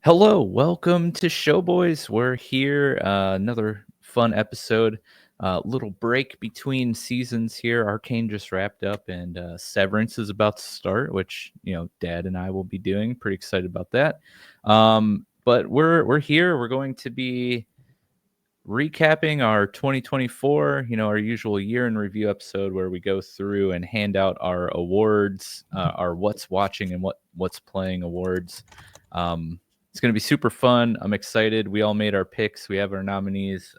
Hello, welcome to Showboys. We're here, another fun episode. Little break between seasons here. Arcane just wrapped up, and Severance is about to start, which Dad and I will be doing. Pretty excited about that. But we're here. We're going to be recapping our 2024. Our usual year in review episode where we go through and hand out our awards, our what's watching and what's playing awards. It's going to be super fun. I'm excited. We all made our picks. We have our nominees.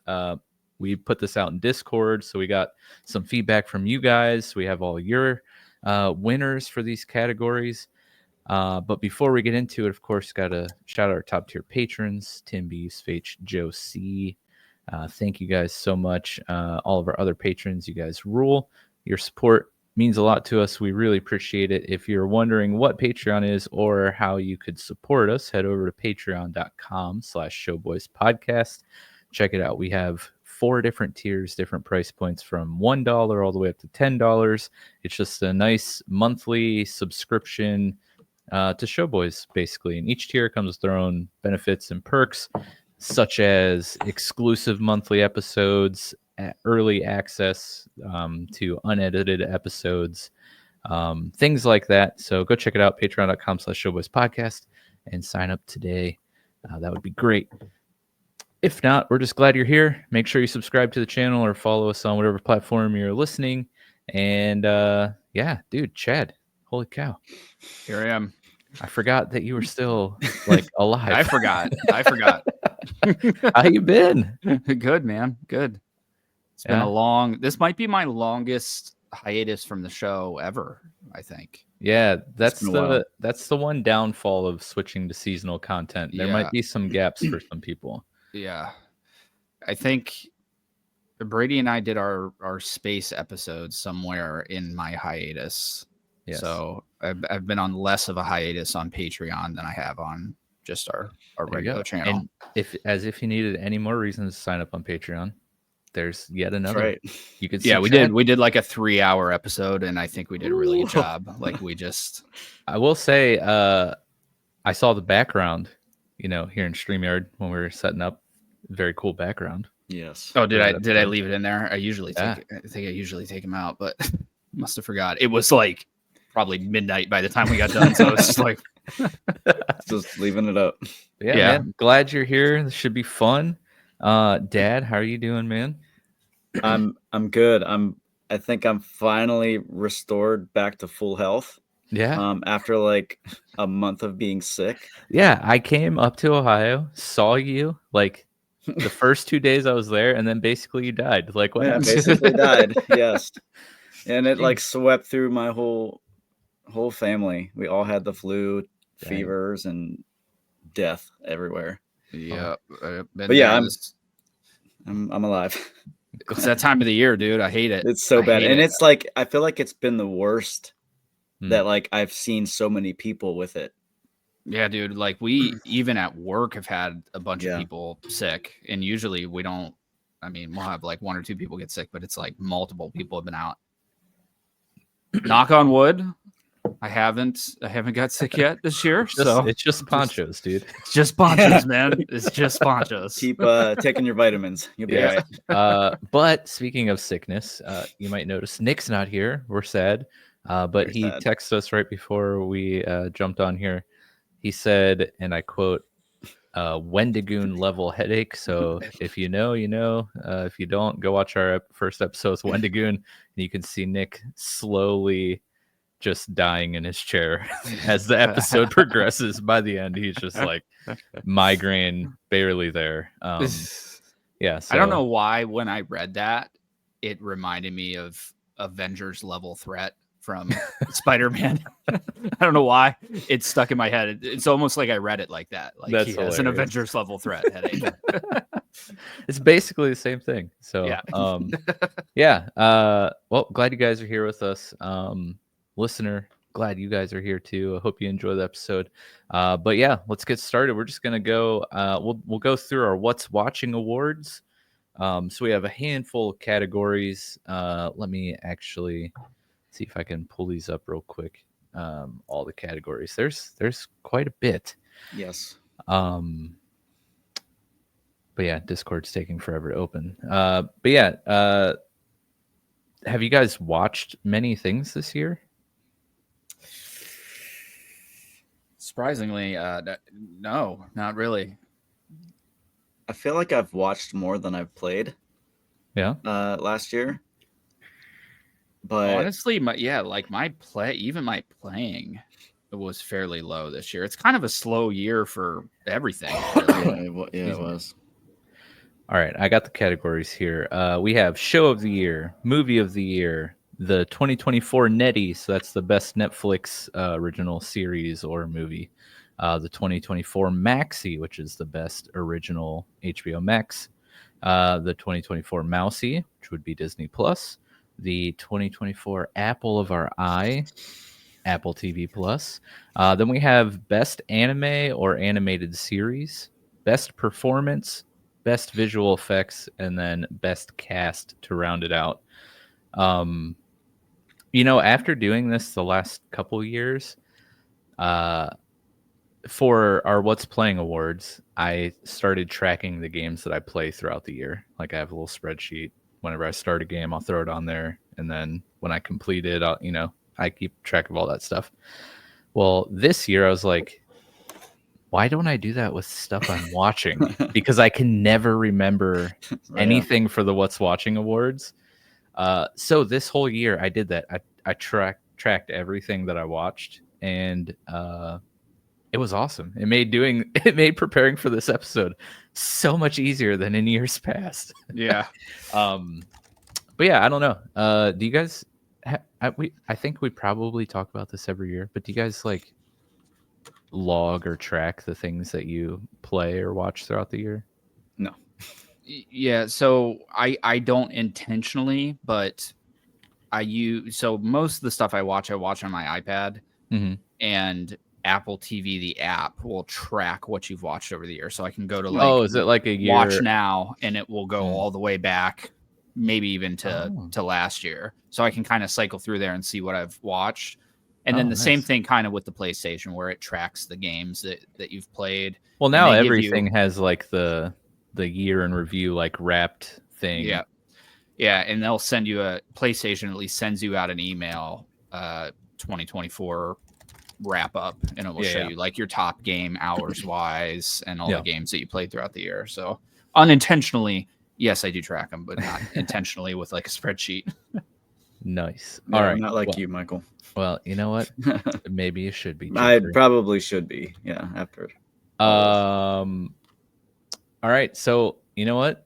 We put this out in Discord, so we got some feedback from you guys. We have all your winners for these categories. But before we get into it, of course, got to shout out our top tier patrons: Tim B, SfH, Joe C. Thank you guys so much. All of our other patrons, you guys rule. Your support means a lot to us. We really appreciate it. If you're wondering what Patreon is or how you could support us, head over to patreon.com/showboyspodcast. Check it out. We have 4 different tiers, different price points from $1 all the way up to $10. It's just a nice monthly subscription to Showboys, basically. And each tier comes with their own benefits and perks, such as exclusive monthly episodes, early access to unedited episodes, things like that. So go check it out, patreon.com/showboyspodcast, and sign up today. That would be great. If not, we're just glad you're here. Make sure you subscribe to the channel or follow us on whatever platform you're listening. And yeah, dude, Chad, holy cow. Here I am. I forgot that you were still like alive. I forgot. How you been? Good, man. Good. It's been this might be my longest hiatus from the show ever, I think. Yeah, that's the one downfall of switching to seasonal content. There might be some gaps for some people. Yeah. I think Brady and I did our space episode somewhere in my hiatus. Yes. So I've been on less of a hiatus on Patreon than I have on just our regular channel. And if you needed any more reasons to sign up on Patreon, there's yet another. Right. You could. Yeah, we did like a 3-hour episode, and I think we did a really good job. Like I will say, I saw the background, here in StreamYard when we were setting up. Very cool background. Yes. Oh, did I leave it in there? I usually take them out, but must have forgot. It was like probably midnight by the time we got done, so it's just like just leaving it up. Yeah. Man, glad you're here. This should be fun. Dad, how are you doing, man? I'm good. I think I'm finally restored back to full health. Yeah. After like a month of being sick. Yeah, I came up to Ohio, saw you like the first 2 days I was there, and then basically you died. Like what? Yeah, basically died. Yes. And it like swept through my whole family. We all had the flu, fevers, and death everywhere. Yeah. But yeah, I'm alive. It's that time of the year, dude. I hate it. It's so bad. And it's like I feel like it's been the worst that like I've seen so many people with it. Yeah, dude. Like we even at work have had a bunch of people sick, and usually we don't. I mean, we'll have like 1 or 2 people get sick, but it's like multiple people have been out. Knock on wood. I haven't got sick yet this year. It's just ponchos, dude. It's just ponchos, man. It's just ponchos. Keep taking your vitamins. You'll be all right. But speaking of sickness, you might notice Nick's not here. We're sad. But he texted us right before we jumped on here. He said, and I quote, Wendigoon level headache. So if you know, you know. If you don't, go watch our first episode with Wendigoon, and you can see Nick slowly just dying in his chair as the episode progresses. By the end, he's just like migraine barely there. Yeah. So. I don't know why when I read that, it reminded me of Avengers level threat from Spider-Man. I don't know why it stuck in my head. It's almost like I read it like that. Like he has an Avengers level threat headache. It's basically the same thing. So yeah. Well, glad you guys are here with us. Listener, glad you guys are here too. I hope you enjoy the episode. But yeah, let's get started. We're just gonna go. We'll go through our What's Watching awards. So we have a handful of categories. Let me actually see if I can pull these up real quick. All the categories. There's quite a bit. Yes. But yeah, Discord's taking forever to open. But yeah, have you guys watched many things this year? Surprisingly, no, not really. I feel like I've watched more than I've played. Yeah. Last year. But honestly, my playing was fairly low this year. It's kind of a slow year for everything. Really. It was. All right, I got the categories here. We have Show of the Year, Movie of the Year, the 2024 Nettie, so that's the best Netflix original series or movie. The 2024 Maxi, which is the best original HBO Max. The 2024 Mousy, which would be Disney Plus. The 2024 Apple of Our Eye, Apple TV Plus. Then we have Best Anime or Animated Series, Best Performance, Best Visual Effects, and then Best Cast to round it out. After doing this the last couple years, for our What's Playing Awards, I started tracking the games that I play throughout the year. Like I have a little spreadsheet. Whenever I start a game, I'll throw it on there, and then when I complete it, I keep track of all that stuff. Well, this year I was like, why don't I do that with stuff I'm watching? Because I can never remember anything for the What's Watching Awards. So this whole year I did that. I tracked everything that I watched, and it was awesome. It made preparing for this episode so much easier than in years past. Yeah. But yeah, I don't know. Do you guys? I think we probably talk about this every year. But do you guys like log or track the things that you play or watch throughout the year? No. Yeah. So I don't intentionally, but so most of the stuff I watch on my iPad, and Apple TV, the app, will track what you've watched over the year. So I can go to is it like a year? Watch now, and it will go all the way back, maybe even to last year. So I can kind of cycle through there and see what I've watched. And then the same thing kind of with the PlayStation, where it tracks the games that you've played. Well, now everything has like the year in review, like wrapped thing. Yeah. Yeah. And they'll send you PlayStation at least sends you out an email, 2024 wrap up, and it will show you like your top game hours wise and all the games that you played throughout the year. So unintentionally, yes, I do track them, but not intentionally with like a spreadsheet. Nice. No, all right. Not like you, Michael. Well, you know what? Maybe you should be. I probably should be. Yeah. After. All right. So you know what?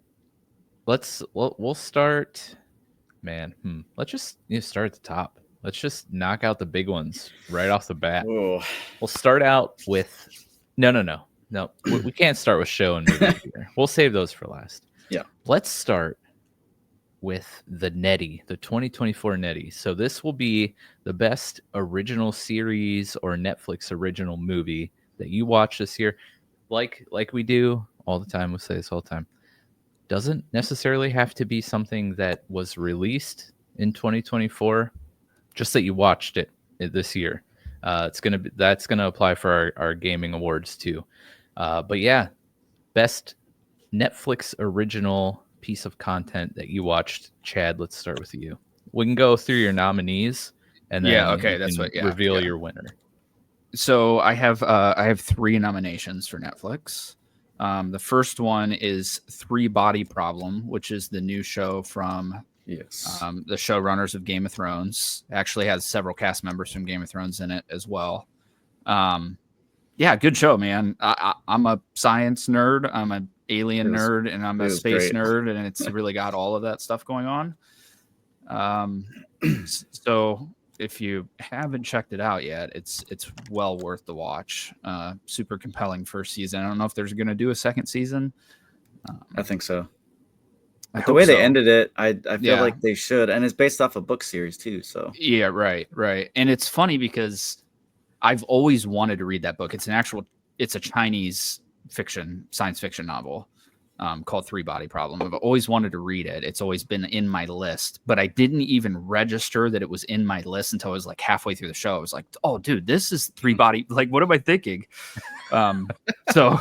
We'll start. Man. Let's just start at the top. Let's just knock out the big ones right off the bat. Whoa. We'll start out with no. We can't start with show and movie here. We'll save those for last. Yeah. Let's start with the Nettie, the 2024 Nettie. So this will be the best original series or Netflix original movie that you watch this year. Like we do all the time. We'll say this all the time. Doesn't necessarily have to be something that was released in 2024. Just that you watched it this year. That's gonna apply for our gaming awards too. But yeah, best Netflix original piece of content that you watched. Chad, let's start with you. We can go through your nominees and then reveal your winner. So I have 3 nominations for Netflix. The first one is 3 Body Problem, which is the new show from the showrunners of Game of Thrones. Actually has several cast members from Game of Thrones in it as well. Good show, man. I'm a science nerd. I'm an alien nerd, and I'm a space nerd, and it's really got all of that stuff going on. So if you haven't checked it out yet, it's well worth the watch. Super compelling first season. I don't know if there's going to do a second season. I think so. The way they ended it, I feel like they should, and it's based off a book series too. So yeah, right. And it's funny because I've always wanted to read that book. It's a Chinese science fiction novel, called Three Body Problem. I've always wanted to read it. It's always been in my list, but I didn't even register that it was in my list until I was like halfway through the show. I was like, oh, dude, this is Three Body. Like, what am I thinking? So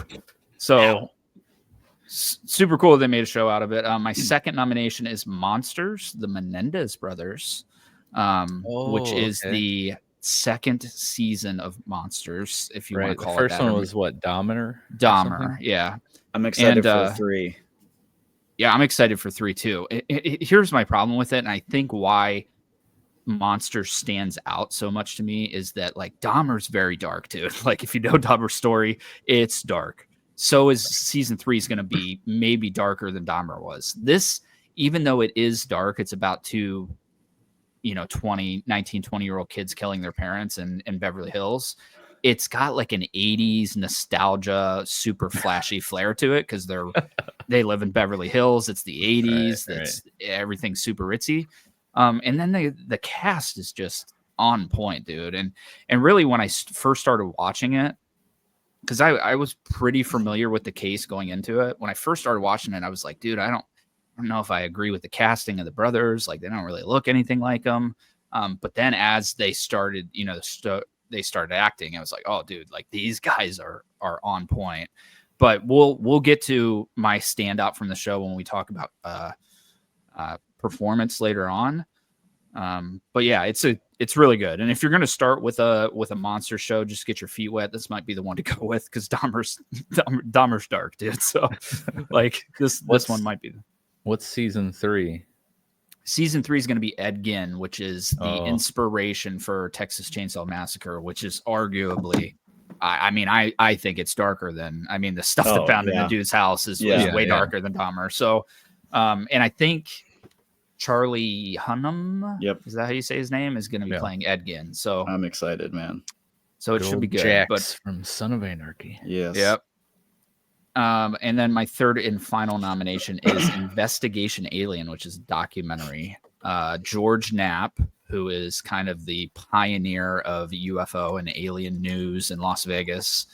super cool they made a show out of it. My second nomination is Monsters, the Menendez brothers, which is the second season of Monsters, if you want to call it that. The first one was what, Dahmer? Yeah. I'm excited for 3. Yeah, I'm excited for 3 too. Here's my problem with it, and I think why Monsters stands out so much to me is that like Dahmer's very dark, dude. Like if you know Dahmer's story, it's dark. So is season 3 is going to be maybe darker than Dahmer was. This, even though it is dark, it's about 2, 19, 20-year-old kids killing their parents in Beverly Hills. It's got like an 80s nostalgia, super flashy flair to it because they live in Beverly Hills. It's the 80s. That's everything's super ritzy. And then the cast is just on point, dude. And really, when I first started watching it, because I was pretty familiar with the case going into it. When I first started watching it, I was like, dude, I don't know if I agree with the casting of the brothers. Like, they don't really look anything like them. But then as they started, they started acting, I was like, oh, dude, like these guys are on point. But we'll get to my standout from the show when we talk about performance later on. But yeah, it's really good. And if you're going to start with a monster show, just get your feet wet. This might be the one to go with because Dahmer's dark, dude. So like this one might be. What's season 3? Season 3 is going to be Ed Gein, which is the inspiration for Texas Chainsaw Massacre, which is arguably, I think it's darker than, the stuff that found in the dude's house is way darker than Dahmer. So, and I think Charlie Hunnam, is that how you say his name, is going to be playing Ed Gein. So I'm excited, man. So it should be good. Jax from Son of Anarchy. Yes. Yep. And then my third and final nomination is Investigation Alien, which is a documentary. George Knapp, who is kind of the pioneer of UFO and alien news in Las Vegas,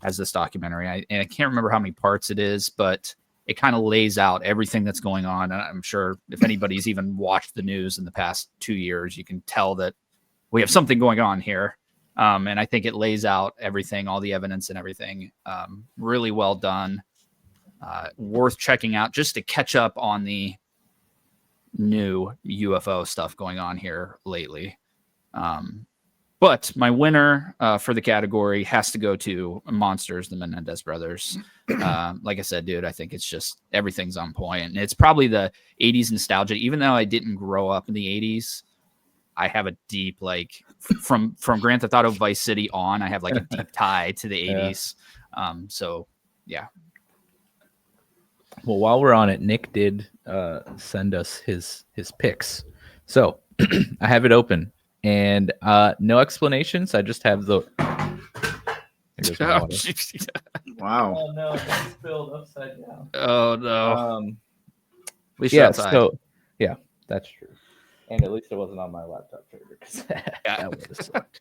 has this documentary. I can't remember how many parts it is, but it kind of lays out everything that's going on. And I'm sure if anybody's even watched the news in the past 2 years, you can tell that we have something going on here. And I think it lays out everything, all the evidence and everything. Really well done. Worth checking out just to catch up on the new UFO stuff going on here lately. But my winner for the category has to go to Monsters, the Menendez brothers. Like I said, dude, I think it's just everything's on point. And it's probably the 80s nostalgia. Even though I didn't grow up in the 80s, I have a deep, like, from Grand Theft Auto Vice City on, I have like a deep tie to the 80s. So, yeah. Well, while we're on it, Nick did send us his picks. So I have it open and no explanations. I just have the. Wow. Oh no, it's spilled upside down. Oh no. So yeah, that's true. And at least it wasn't on my laptop charger because that would have sucked.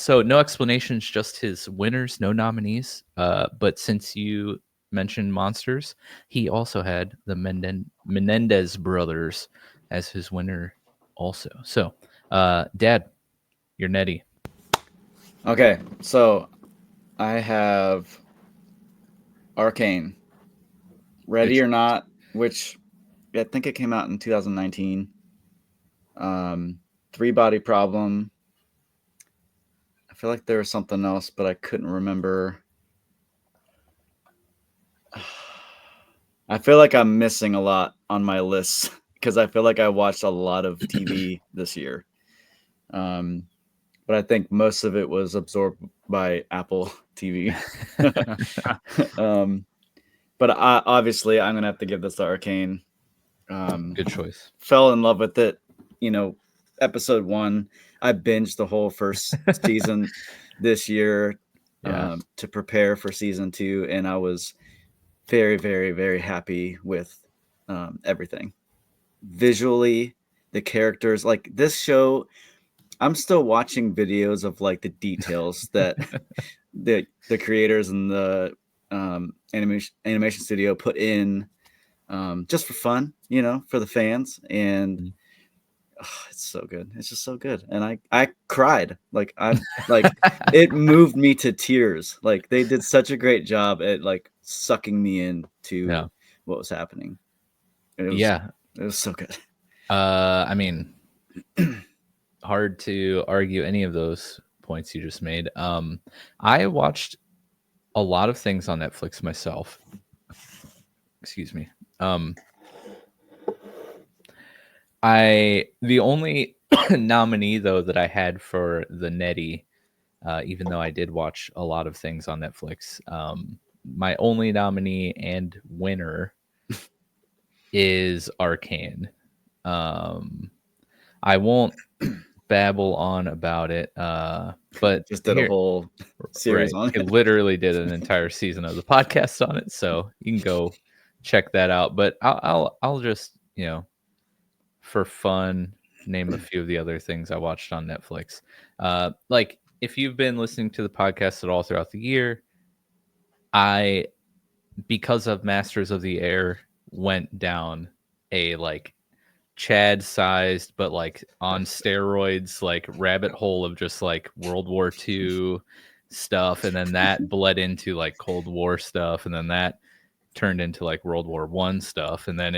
So no explanations, just his winners, no nominees. But since you mentioned Monsters, he also had the Menendez brothers as his winner also. So, Dad, you're Nettie. Okay, so I have Arcane, Ready or Not, which I think it came out in 2019. Three Body Problem. I feel like there was something else, but I couldn't remember. I feel like I'm missing a lot on my list because I feel like I watched a lot of TV this year. But I think most of it was absorbed by Apple TV. But obviously, I'm going to have to give this to Arcane. Good choice. Fell in love with it. Episode 1, I binged the whole first season this year to prepare for season 2. And I was very, very, very happy with everything. Visually, the characters, like this show, I'm still watching videos of like the details that the creators and the animation studio put in, just for fun, for the fans, and it's so good. It's just so good, and I cried. Like it moved me to tears. Like they did such a great job at like sucking me into what was happening. It was so good. I mean, hard to argue any of those points you just made. I watched a lot of things on Netflix myself. Excuse me. The only nominee though that I had for the Nettie, even though I did watch a lot of things on Netflix, my only nominee and winner is Arcane. I won't babble on about it, but just did a whole series on it. It literally did an entire season of the podcast on it, so you can go check that out. But I'll just, for fun, name a few of the other things I watched on Netflix. Like if you've been listening to the podcast at all throughout the year, because of Masters of the Air, went down a like Chad sized but like on steroids like rabbit hole of just like World War II stuff, and then that bled into like Cold War stuff, and then that turned into like World War I stuff, and then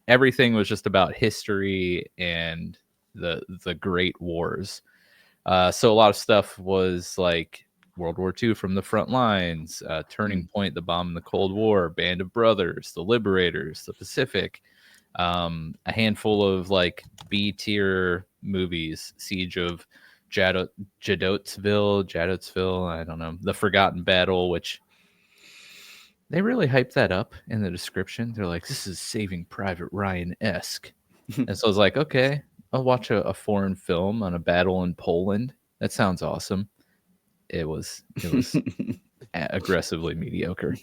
everything was just about history and the great wars. So a lot of stuff was like World War II from the front lines, Turning Point, The Bomb in the Cold War, Band of Brothers, The Liberators, The Pacific, a handful of like B tier movies, Siege of Jadotville, I don't know, The Forgotten Battle, which they really hyped that up in the description. They're like, this is Saving Private Ryan-esque. And so I was like, okay, I'll watch a foreign film on a battle in Poland. That sounds awesome. It was aggressively mediocre.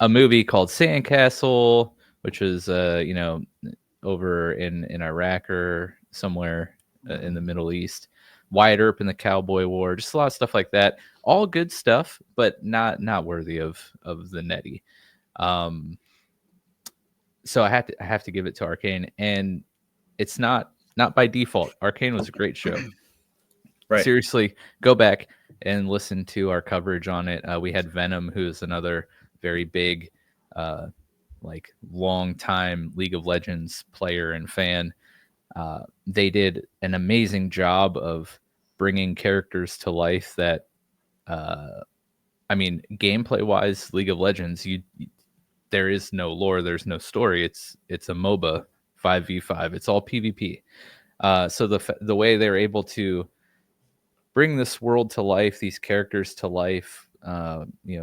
A movie called Sandcastle, which is over in Iraq or somewhere in the Middle East. Wyatt Earp and the Cowboy War, just a lot of stuff like that. All good stuff, but not worthy of the Nettie. So I have to give it to Arcane, and it's not by default. Arcane was a great show. Right. Seriously, go back and listen to our coverage on it. We had Venom, who's another very big, like long time League of Legends player and fan. They did an amazing job of bringing characters to life that, I mean, gameplay wise, League of Legends, there is no lore, there's no story. It's a MOBA 5v5. It's all PvP. So the way they're able to bring this world to life, these characters to life,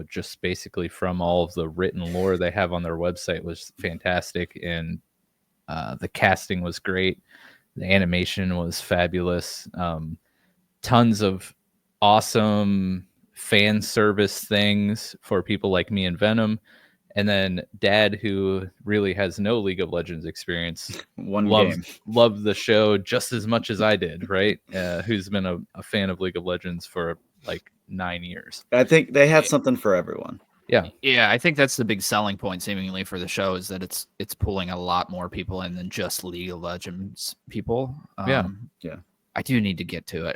just basically from all of the written lore they have on their website was fantastic. And the casting was great. The animation was fabulous. Tons of awesome fan service things for people like me and Venom. And then Dad, who really has no League of Legends experience, loved the show just as much as I did, right? Who's been a fan of League of Legends for like 9 years. I think they had something for everyone. Yeah. Yeah, I think that's the big selling point seemingly for the show is that it's pulling a lot more people in than just League of Legends people. Yeah. I do need to get to it.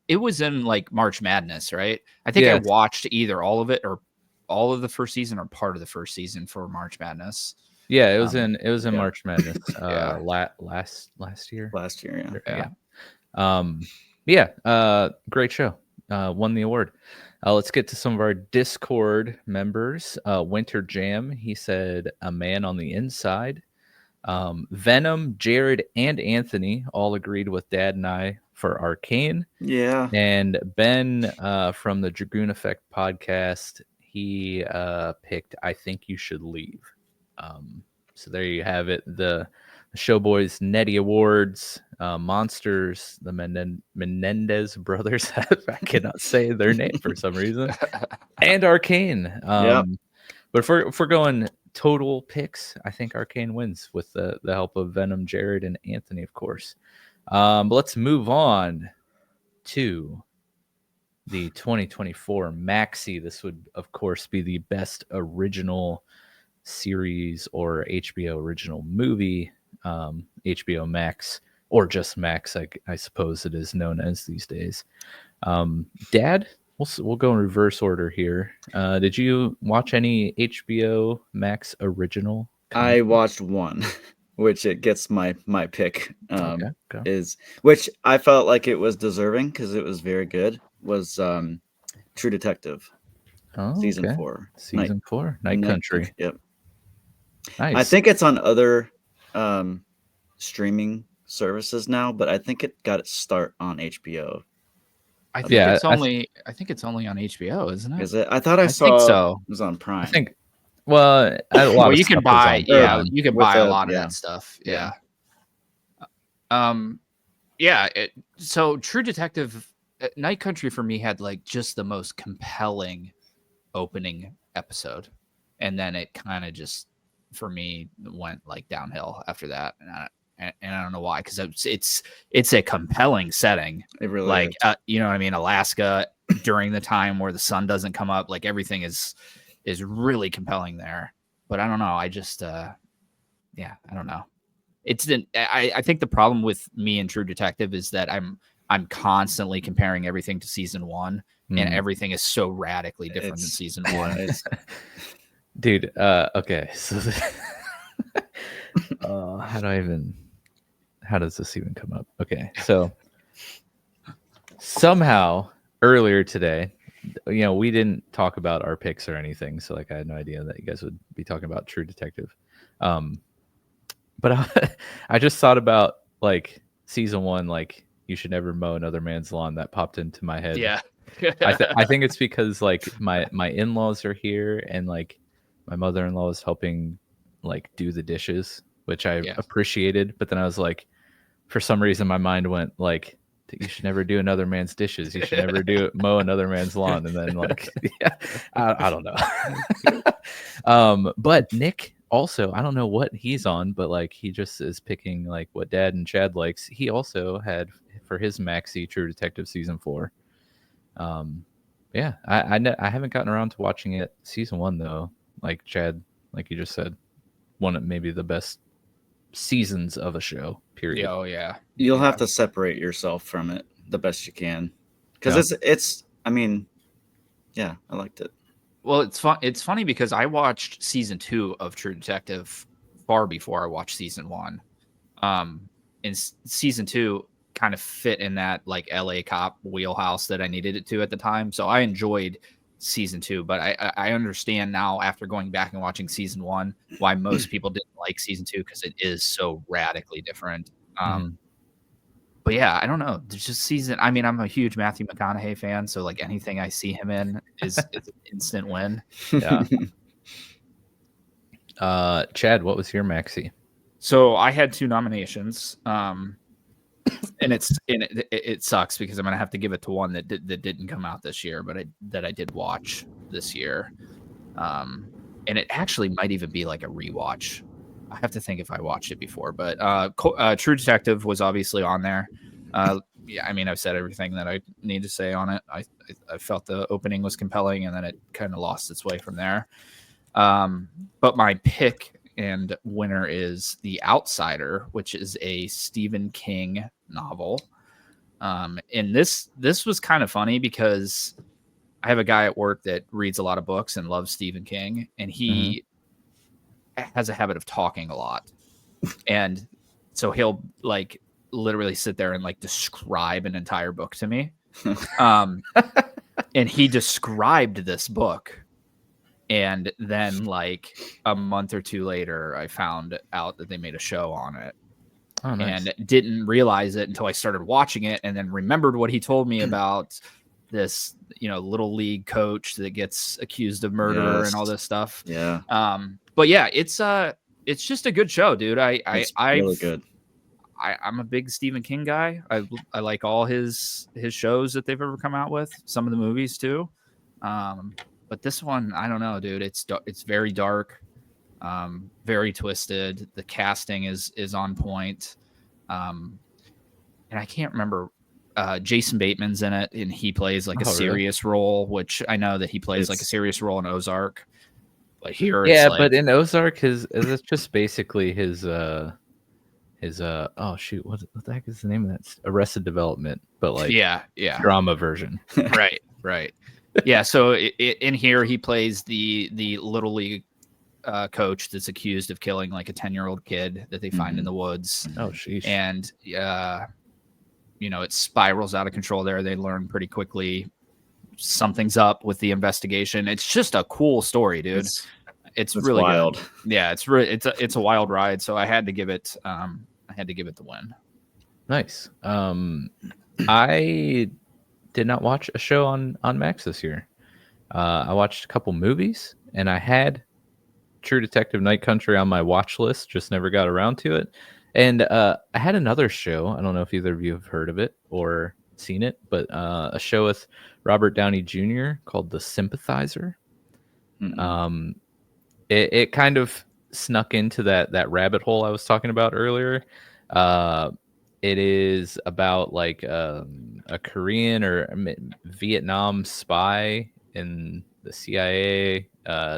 It was in like March Madness, right? I think I watched either all of it or all of the first season or part of the first season for March Madness. Yeah, it was in March Madness last year. Last year, great show. Won the award. Let's get to some of our Discord members. Winter Jam, he said A Man on the Inside. Venom, Jared, and Anthony all agreed with Dad and I for Arcane. Yeah. And Ben from the Dragoon Effect podcast, he picked I Think You Should Leave. So there you have it. The Showboys Nettie Awards, Monsters, the Menendez brothers. I cannot say their name for some reason. And Arcane. But if we're going total picks, I think Arcane wins with the help of Venom, Jared, and Anthony, of course. But let's move on to the 2024 Maxi. This would, of course, be the best original series or HBO original movie. HBO Max, or just Max, I suppose it is known as these days. Dad, we'll go in reverse order here. Did you watch any HBO Max original? I watched one, which it gets my pick. Okay. Is which I felt like it was deserving because it was very good. Was True Detective, season 4. Season 4, Night Country. Yep. Nice. I think it's on other streaming services now, but I think it got its start on HBO. I think it's only on HBO, isn't it? Is it? I thought I saw think so. It was on Prime. I think. Well, a lot of you can buy. Yeah, you can buy a lot of that stuff. Yeah. So True Detective, Night Country for me had like just the most compelling opening episode, and then it kind of just for me went like downhill after that, and I don't know why, because it's a compelling setting. It really like you know what I mean, Alaska during the time where the sun doesn't come up, like everything is really compelling there. But I don't know, I just I don't know. I think the problem with me and True Detective is that I'm constantly comparing everything to season 1, and everything is so radically different than season 1. Dude, okay, so how does this even come up? Okay, so somehow earlier today, we didn't talk about our picks or anything, so like I had no idea that you guys would be talking about True Detective. But I just thought about like season 1, like you should never mow another man's lawn. That popped into my head. Yeah. I think it's because like my in-laws are here, and like my mother-in-law is helping like do the dishes, which I appreciated. But then I was like, for some reason, my mind went like, you should never do another man's dishes. You should never mow another man's lawn. And then like, I don't know. But Nick also, I don't know what he's on, but like he just is picking like what Dad and Chad likes. He also had for his Maxi True Detective season 4. I haven't gotten around to watching it season 1 though. Like Chad, like you just said, one of maybe the best seasons of a show, period. Oh yeah. You'll have to separate yourself from it the best you can, because it's I mean, I liked it. Well, it's funny because I watched season 2 of True Detective far before I watched season 1. And season 2 kind of fit in that like LA cop wheelhouse that I needed it to at the time, so I enjoyed season 2. But I understand now after going back and watching season 1 why most people didn't like season 2, because it is so radically different. But yeah, I don't know. There's just I mean, I'm a huge Matthew McConaughey fan, so like anything I see him in is an instant win. Yeah. Chad, what was your Maxi? So I had 2 nominations. And it sucks because I'm gonna have to give it to one that didn't come out this year, but I did watch this year, and it actually might even be like a rewatch. I have to think if I watched it before, but True Detective was obviously on there. I mean, I've said everything that I need to say on it. I felt the opening was compelling, and then it kind of lost its way from there. But my pick and winner is The Outsider, which is a Stephen King novel. And this was kind of funny because I have a guy at work that reads a lot of books and loves Stephen King, and he has a habit of talking a lot. And so he'll like literally sit there and like describe an entire book to me. And he described this book. And then like a month or 2 later, I found out that they made a show on it. Oh, nice. And didn't realize it until I started watching it, and then remembered what he told me about this, little league coach that gets accused of murder and all this stuff. Yeah. But yeah, it's just a good show, dude. It's really good. I'm a big Stephen King guy. I like all his shows that they've ever come out with. Some of the movies too. But this one, I don't know, dude. It's very dark, very twisted. The casting is on point. and I can't remember. Jason Bateman's in it, and he plays like a really? serious role, which I know that he plays like a serious role in Ozark. But here, yeah, it's like, but in Ozark, it's just basically his oh shoot, what the heck is the name of that? Arrested Development, but like yeah, drama version. right. Yeah, so in here he plays the little league coach that's accused of killing like a 10-year-old kid that they find in the woods. Oh, sheesh. And it spirals out of control there. They learn pretty quickly something's up with the investigation. It's just a cool story, dude. It's really wild. Good. Yeah, it's a wild ride. So I had to give it the win. Nice. I did not watch a show on Max this year. I watched a couple movies, and I had True Detective Night Country on my watch list, just never got around to it. And I had another show. I don't know if either of you have heard of it or seen it, but a show with Robert Downey Jr. called The Sympathizer. It kind of snuck into that rabbit hole I was talking about earlier. It is about like a Korean or Vietnam spy in the CIA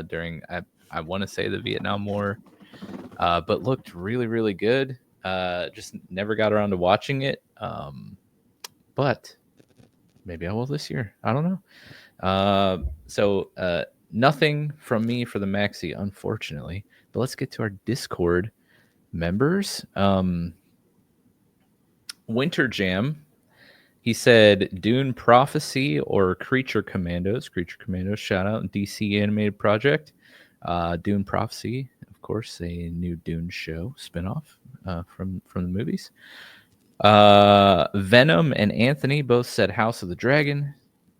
during I want to say the Vietnam War, but looked really, really good. Just never got around to watching it. But maybe I will this year. I don't know. So nothing from me for the Maxi, unfortunately. But let's get to our Discord members. Winter Jam. He said Dune Prophecy or Creature Commandos. Creature Commandos, shout out, DC animated project. Dune Prophecy, of course, a new Dune show spinoff from the movies. Venom and Anthony both said House of the Dragon.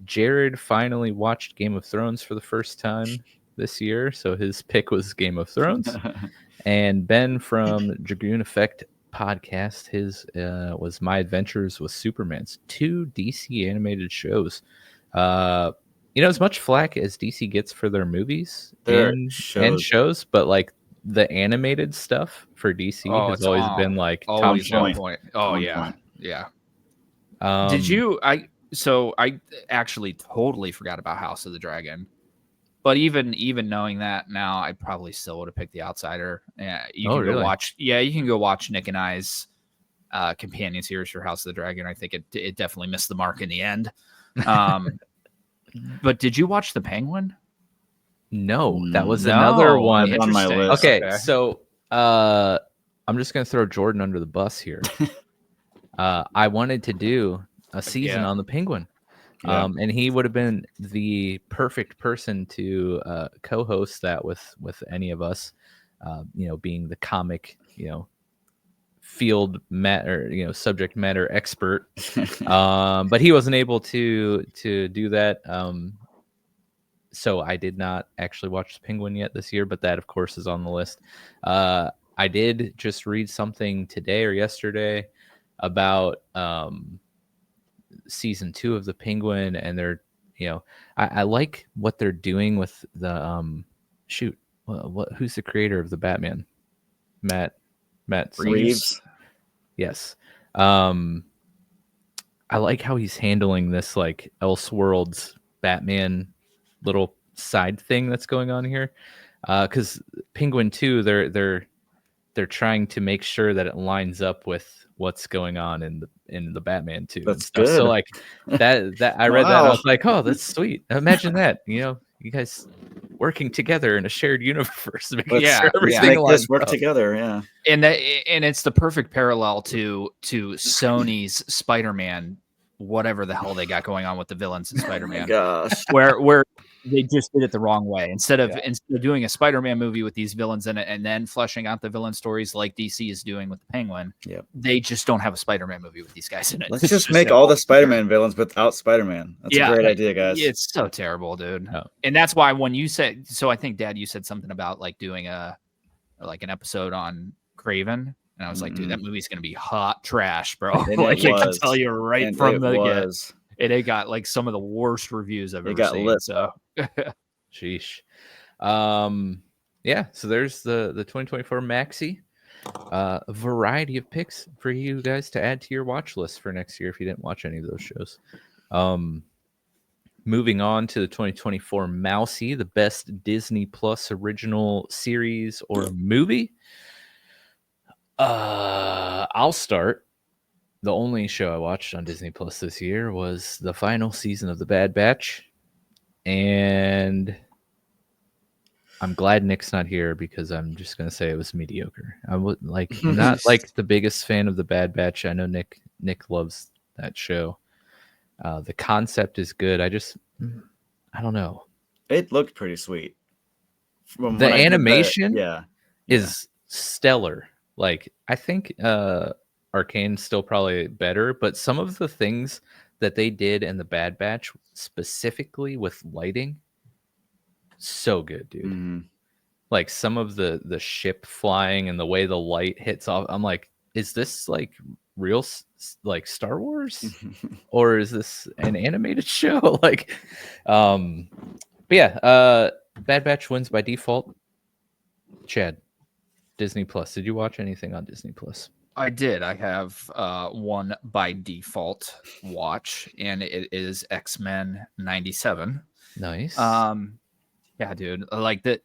Jared finally watched Game of Thrones for the first time this year, so his pick was Game of Thrones. And Ben from Dragoon Effect podcast, his was My Adventures with Superman's 2 DC animated shows. As much flack as DC gets for their movies and shows, but like the animated stuff for DC has always been like always top on point. Oh yeah. Did you? I actually totally forgot about House of the Dragon. But even knowing that now, I probably still would have picked The Outsider. Yeah, you can go watch. Yeah, you can go watch Nick and I's companion series for House of the Dragon. I think it definitely missed the mark in the end. But did you watch The Penguin? No, that was another one on my list. Okay, so I'm just gonna throw Jordan under the bus here. I wanted to do a season on The Penguin. And he would have been the perfect person to co-host that with any of us, being the comic, field matter, subject matter expert. But he wasn't able to do that. So I did not actually watch The Penguin yet this year, but that of course is on the list. I did just read something today or yesterday about season 2 of The Penguin, and they're I like what they're doing with the who's the creator of the Batman? Matt Reeves. Yes. I like how he's handling this like Elseworlds Batman little side thing that's going on here, because Penguin 2 they're trying to make sure that it lines up with what's going on in the Batman 2. That's good. So like that I read that and I was like, oh, that's sweet. Imagine that, you guys working together in a shared universe, making sure everything make this work together. Yeah, and it's the perfect parallel to Sony's Spider-Man, whatever the hell they got going on with the villains in Spider-Man. Gosh, where they just did it the wrong way. Instead of doing a Spider-Man movie with these villains in it and then fleshing out the villain stories like DC is doing with the Penguin, they just don't have a Spider-Man movie with these guys in it. Let's just make all the Spider-Man villains without Spider-Man. That's a great idea, guys. It's so terrible, dude. Oh. And that's why when you said, so I think Dad, you said something about like doing an episode on Craven. And I was like, dude, that movie's going to be hot trash, bro. Like I can tell you right from the get. And it got like some of the worst reviews I've ever seen. Lit. So, sheesh. So there's the 2024 Maxi. a variety of picks for you guys to add to your watch list for next year if you didn't watch any of those shows. Moving on to the 2024 Mousy, the best Disney Plus original series or movie. I'll start. The only show I watched on Disney Plus this year was the final season of The Bad Batch. And I'm glad Nick's not here because I'm just going to say it was mediocre. I'm not like the biggest fan of The Bad Batch. I know Nick loves that show. The concept is good. I don't know. It looked pretty sweet. The animation yeah, is stellar. Like, I think Arcane's still probably better, but some of the things that they did in the Bad Batch, specifically with lighting, so good, dude. Mm-hmm. Like some of the ship flying and the way the light hits off, I'm like, is this like real like Star Wars or is this an animated show? Like, but yeah, Bad Batch wins by default. Chad, Disney Plus. Did you watch anything on Disney Plus? I did. I have one by default watch, and it is X-Men 97. Nice. Yeah, dude. Like that.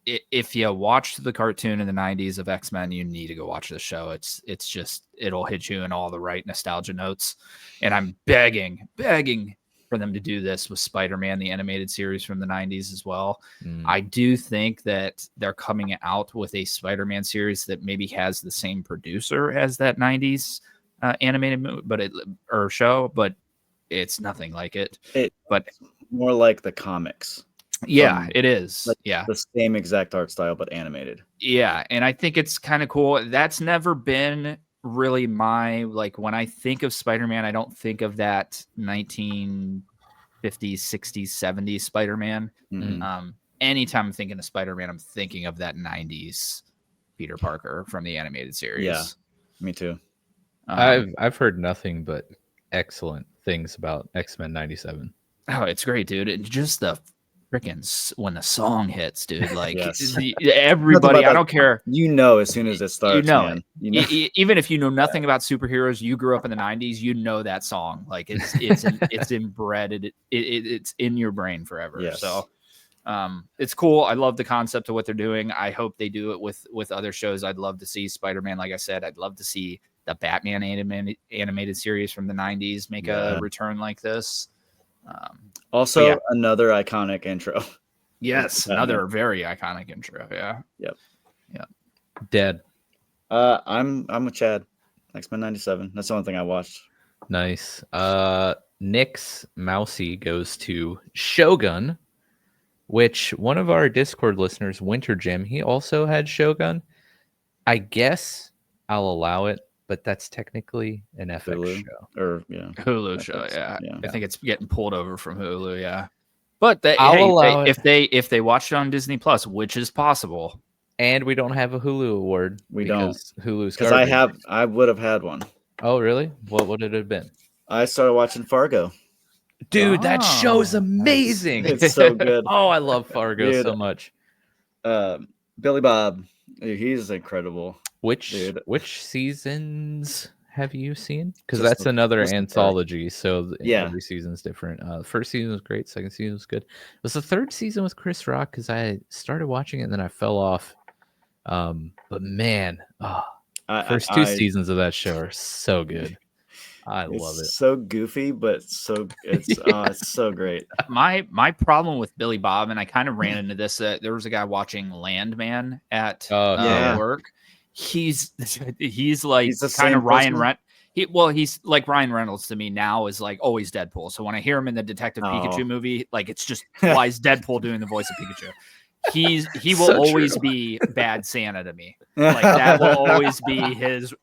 If you watched the cartoon in the 90s of X-Men, you need to go watch the show. It's just, it'll hit you in all the right nostalgia notes. And I'm begging for them to do this with Spider-Man, the animated series from the 90s as well. I do think that they're coming out with a Spider-Man series that maybe has the same producer as that 90s animated movie, show, but it's nothing like it. But more like the comics. Yeah, it is. Like yeah, the same exact art style, but animated. Yeah, and I think it's kind of cool. That's never been really my, like, when I think of Spider-Man, I don't think of that 1950s, 60s, 70s Spider-Man. Mm-hmm. Anytime I'm thinking of Spider-Man, I'm thinking of that 90s Peter Parker from the animated series. Yeah, me too. I've heard nothing but excellent things about X-Men 97. Oh, it's great, dude. And just the freaking when the song hits, dude, like yes. Everybody, I don't care. As soon as it starts, man. Even if you know nothing about superheroes, you grew up in the 90s, you know that song. Like it's inbred, it's in your brain forever. Yes. So it's cool. I love the concept of what they're doing. I hope they do it with other shows. I'd love to see Spider-Man. Like I said, I'd love to see the Batman animated series from the 90s make a return like this. Also, another iconic intro. Yes, another very iconic intro. Yeah. Yep. Yeah. Dead. I'm with Chad. X-Men 97. That's the only thing I watched. Nice. Nick's Mousy goes to Shogun, which one of our Discord listeners, Winter Jim, he also had Shogun. I guess I'll allow it, but that's technically an FX Hulu show. Or Hulu FX, show, yeah. Yeah. I think it's getting pulled over from Hulu, yeah. But if they watched it on Disney Plus, which is possible. And we don't have a Hulu award. We don't. Hulu's because I would have had one. Oh, really? What would it have been? I started watching Fargo. Dude, that show's amazing. It's so good. Oh, I love Fargo so much. Billy Bob, he's incredible. Which seasons have you seen? Because Just that's another just the anthology. So Yeah. every season's different. First season was great. Second season was good. It was the third season with Chris Rock because I started watching it and then I fell off. But man, first two seasons of that show are so good. I love it. So goofy, but it's so great. My problem with Billy Bob, and I kind of ran into this. There was a guy watching Landman at work. He's like kind of Ryan Reynolds. He's like Ryan Reynolds to me now. Is like always Deadpool. So when I hear him in the Detective Pikachu movie, like it's just why is Deadpool doing the voice of Pikachu? He will always be Bad Santa to me. Like that will always be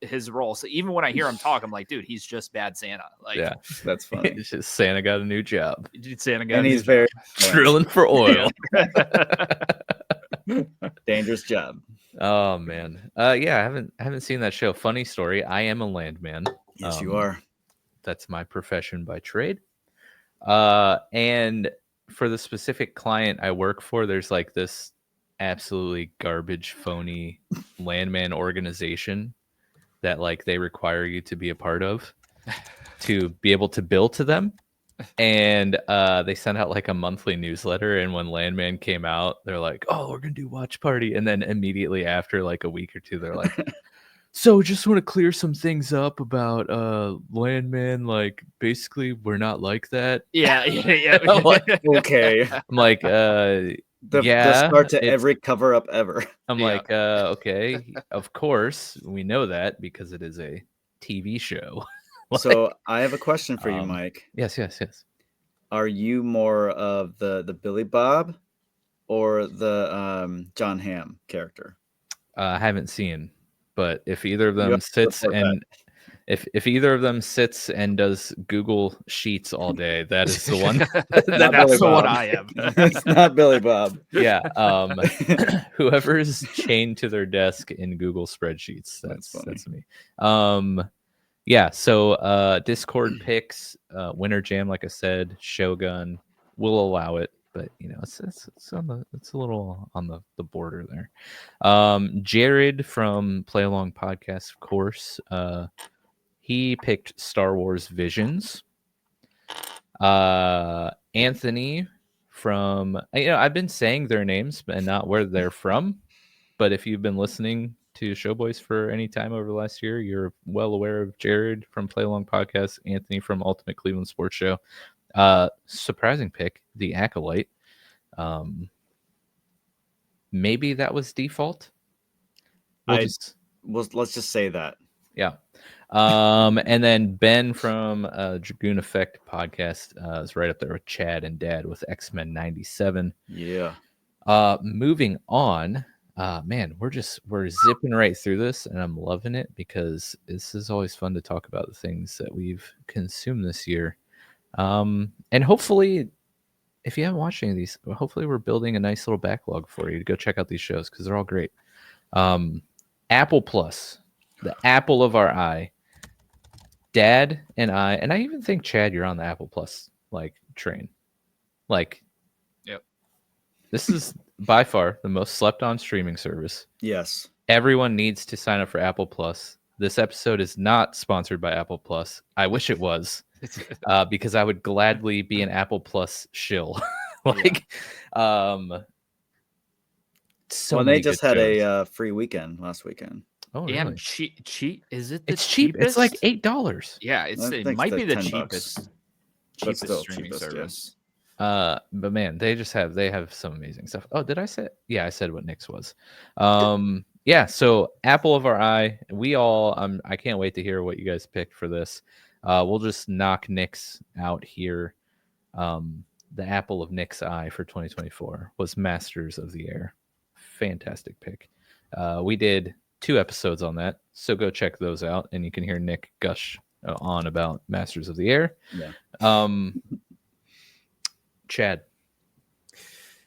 his role. So even when I hear him talk, I'm like, dude, he's just Bad Santa. Like, yeah, that's funny. It's just Santa got a new job. And he's very drilling for oil. Dangerous job. Oh man. Yeah, I haven't seen that show. Funny story. I am a landman. Yes, you are. That's my profession by trade. And for the specific client I work for, there's like this absolutely garbage, phony landman organization that like they require you to be a part of to be able to bill to them. And they sent out like a monthly newsletter, and when Landman came out, they're like, oh, we're gonna do watch party, and then immediately after like a week or two, they're like, so just want to clear some things up about Landman. Like basically we're not like that. Yeah. I'm like, Okay. I'm like The yeah, start to it's- every cover up ever. I'm Yeah. like okay, of course we know that because it is a TV show. Like, So I have a question for you, Um, Mike. yes. Are you more of the Billy Bob or the John Hamm character? I haven't seen, but if either of You them have to sits report and if either of them sits and does Google Sheets all day, that is the one. That's Billy the one Bob. I am. It's not Billy Bob. Yeah. Whoever is chained to their desk in Google spreadsheets. That's funny. That's me. Yeah. So Discord picks, Winter Jam, like I said, Shogun will allow it, but you know it's a little on the border there. Jared from Play Along Podcast, of course. He picked Star Wars Visions. Anthony from, I've been saying their names and not where they're from, but if you've been listening to Showboys for any time over the last year, you're well aware of Jared from Play Along Podcast, Anthony from Ultimate Cleveland Sports Show. Surprising pick, The Acolyte. Maybe that was default. Let's just say that. Yeah. And then Ben from Dragoon Effect Podcast is right up there with Chad and Dad with X-Men 97. Yeah. Moving on. Man, we're zipping right through this, and I'm loving it because this is always fun to talk about the things that we've consumed this year. And hopefully, if you haven't watched any of these, hopefully we're building a nice little backlog for you to go check out these shows because they're all great. Apple Plus, the apple of our eye. Dad and I even think Chad, you're on the Apple Plus like train. Like, yep. This is by far the most slept on streaming service. Yes. Everyone needs to sign up for Apple Plus. This episode is not sponsored by Apple Plus. I wish it was, because I would gladly be an Apple Plus shill. So well, many they just good had shows. a free weekend last weekend. Oh, And really? cheap. Is it? The It's cheap. It's like $8. Yeah, I it think might it's be the like $10, cheapest but still streaming cheapest, yeah. service. But man, they have some amazing stuff. Oh, did I say? Yeah, I said what Nick's was. Yeah, so apple of our eye. We all I can't wait to hear what you guys picked for this. We'll just knock Nick's out here. The apple of Nick's eye for 2024 was Masters of the Air. Fantastic pick. We did 2 episodes on that, so go check those out, and you can hear Nick gush on about Masters of the Air. Yeah. Chad.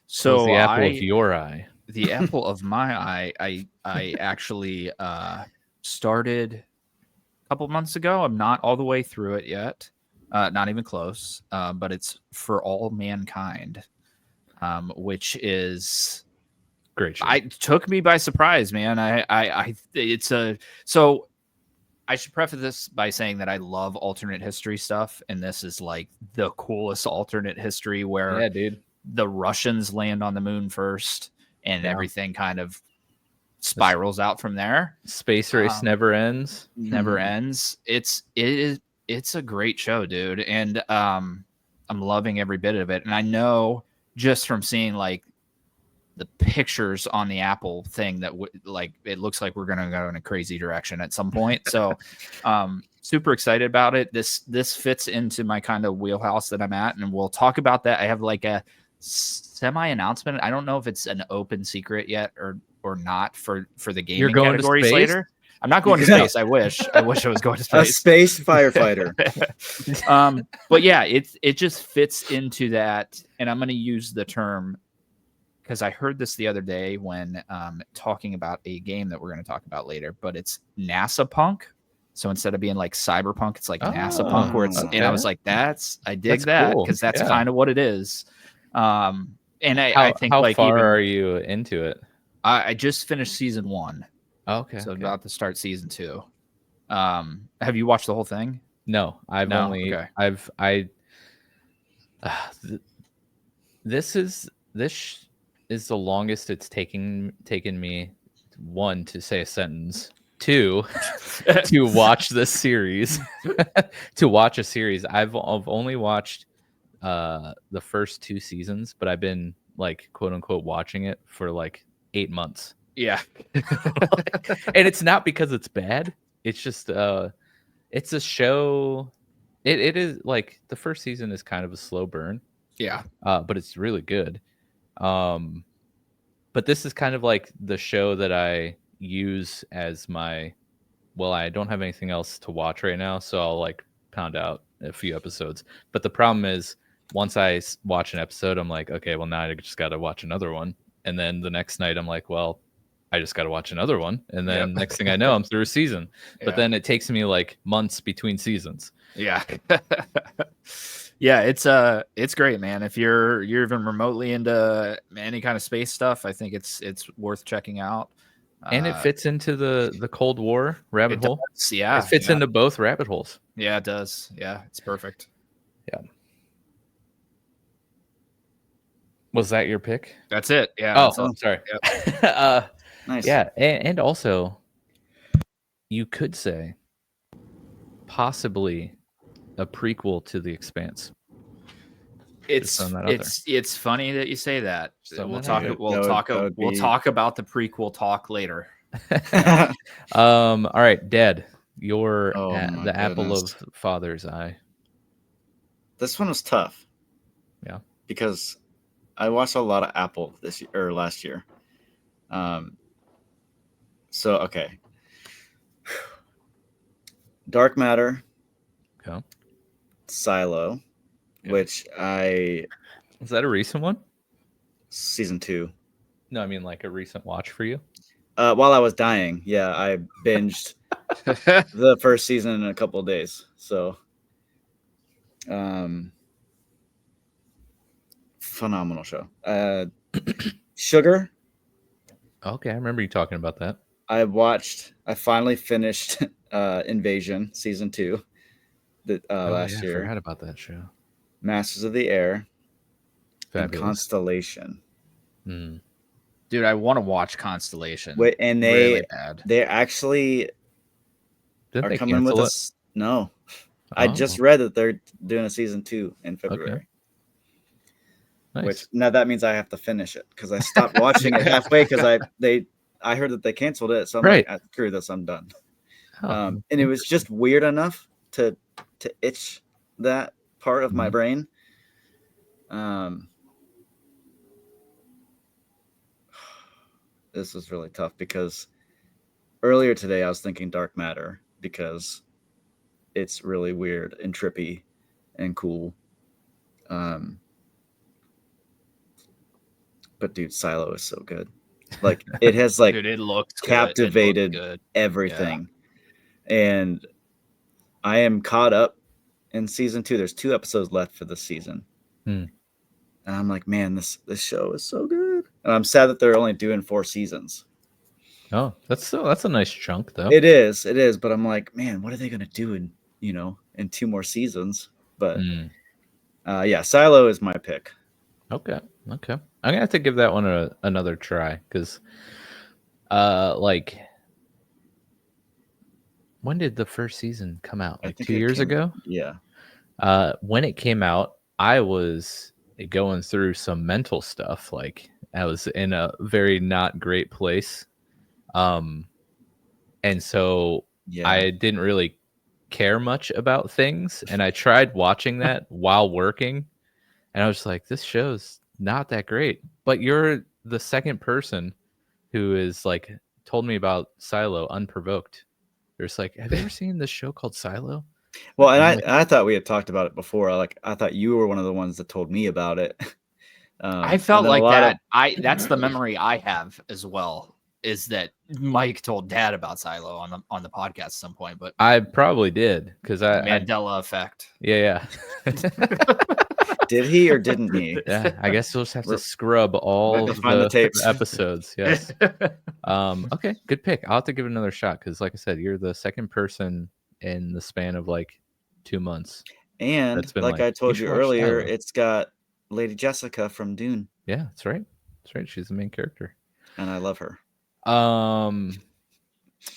So the apple of your eye. The apple of my eye. I actually started a couple months ago. I'm not all the way through it yet, not even close. But it's For All Mankind, which is Great show. It took me by surprise, man. So I should preface this by saying that I love alternate history stuff, and this is like the coolest alternate history where Yeah, dude. the Russians land on the moon first, and everything kind of spirals out from there. Space Race never ends. Never ends. It's a great show, dude, and I'm loving every bit of it. And I know just from seeing like the pictures on the Apple thing that it looks like we're gonna go in a crazy direction at some point. So super excited about it. This fits into my kind of wheelhouse that I'm at, and we'll talk about that. I have like a semi announcement. I don't know if it's an open secret yet or not for the gaming categories later. I'm not going to space. I wish I was going to space. A space firefighter. But yeah, it just fits into that, and I'm going to use the term because I heard this the other day when talking about a game that we're going to talk about later. But it's NASA punk. So instead of being like cyberpunk, it's like NASA punk, where it's okay. and I was like, I dig that cool. because that's Yeah. kind of what it is. And I think how like far even, are you into it? I just finished season 1. Okay. So about to start season 2. Have you watched the whole thing? No, I've No? only Okay. This is the longest it's taken me, one, to say a sentence, two, to watch this series. To watch a series, I've only watched the first 2 seasons, but I've been like quote unquote watching it for like 8 months. Yeah. And it's not because it's bad. It's just it's a show. It is like the first season is kind of a slow burn. Yeah. But it's really good. But this is kind of like the show that I use as my, well, I don't have anything else to watch right now, so I'll like pound out a few episodes. But the problem is, once I watch an episode, I'm like, okay, well, now I just got to watch another one. And then the next night, I'm like, well, I just got to watch another one. And then next thing I know, I'm through a season. But then it takes me like months between seasons. Yeah. Yeah, it's great, man. If you're even remotely into any kind of space stuff, I think it's worth checking out. And it fits into the Cold War rabbit hole. Does, yeah. It fits into both rabbit holes. Yeah, it does. Yeah, it's perfect. Yeah. Was that your pick? That's it. Yeah. Oh, sorry. Yep. Nice. Yeah, and also, you could say possibly a prequel to The Expanse. It's funny that you say that. We'll talk about the prequel talk later. All right, Dad, you're the apple of father's eye. This one was tough. Yeah, because I watched a lot of Apple this year or last year. So okay, Dark Matter, okay. Silo, which is that a recent one? Season 2. No, I mean like a recent watch for you. While I was dying, yeah, I binged the first season in a couple of days. So, phenomenal show. Sugar. Okay, I remember you talking about that. I finally finished Invasion Season 2 last year. I forgot about that show. Masters of the Air. Fabulous. And Constellation. Dude, I want to watch Constellation. Wait, and really bad. They actually Didn't they coming with us. No. I just read that they're doing a season 2 in February. Okay. Nice. Which now that means I have to finish it because I stopped watching it halfway because I heard that they canceled it, so I'm like, screw this, I'm done. And it was just weird enough to itch that part of my brain. This was really tough because earlier today I was thinking Dark Matter because it's really weird and trippy and cool. But dude, Silo is so good. Like it has like dude, it looks captivated good. Everything. Yeah. And I am caught up in season 2. There's 2 episodes left for this season. And I'm like, man, this show is so good. And I'm sad that they're only doing 4 seasons. Oh, that's a nice chunk though. It is, but I'm like, man, what are they gonna do in 2 more seasons? But yeah, Silo is my pick. Okay. I'm gonna have to give that one another try because, like, when did the first season come out? Like 2 years ago? Yeah. When it came out, I was going through some mental stuff. Like, I was in a very not great place, and so I didn't really care much about things. And I tried watching that while working, and I was like, this show's not that great. But you're the second person who is like told me about Silo unprovoked. There's like, have you ever seen this show called Silo? Well, and I thought we had talked about it before. Like, I thought you were one of the ones that told me about it. I felt like that. That's the memory I have as well. Is that Mike told Dad about Silo on the podcast at some point? But I probably did because Mandela effect. Yeah. Did he or didn't he? Yeah, I guess you'll just have to We're- scrub all to of find the the tapes. episodes. Yes. Okay, good pick. I'll have to give it another shot because, like I said, you're the second person in the span of like 2 months And that's been like I told you should watch earlier, Silo." it's got Lady Jessica from Dune, Yeah, that's right. That's right. She's the main character. and I love her. All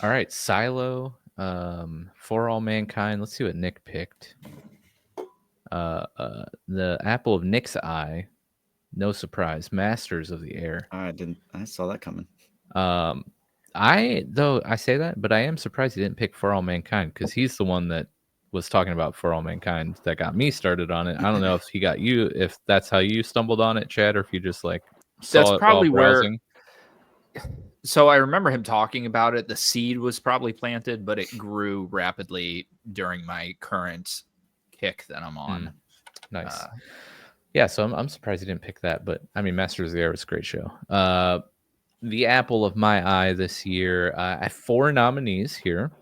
right, Silo. For All Mankind. Let's see what Nick picked. The apple of Nick's eye. No surprise. Masters of the Air. I saw that coming. I say that, but I am surprised he didn't pick For All Mankind because he's the one that was talking about For All Mankind that got me started on it. I don't know if he got you, if that's how you stumbled on it, Chad, or if you just like saw That's it probably while browsing. So I remember him talking about it. The seed was probably planted, but it grew rapidly during my current kick that I'm on. Nice. Yeah, so I'm surprised he didn't pick that, but I mean, Masters of the Air was a great show. The apple of my eye this year. I have 4 nominees here.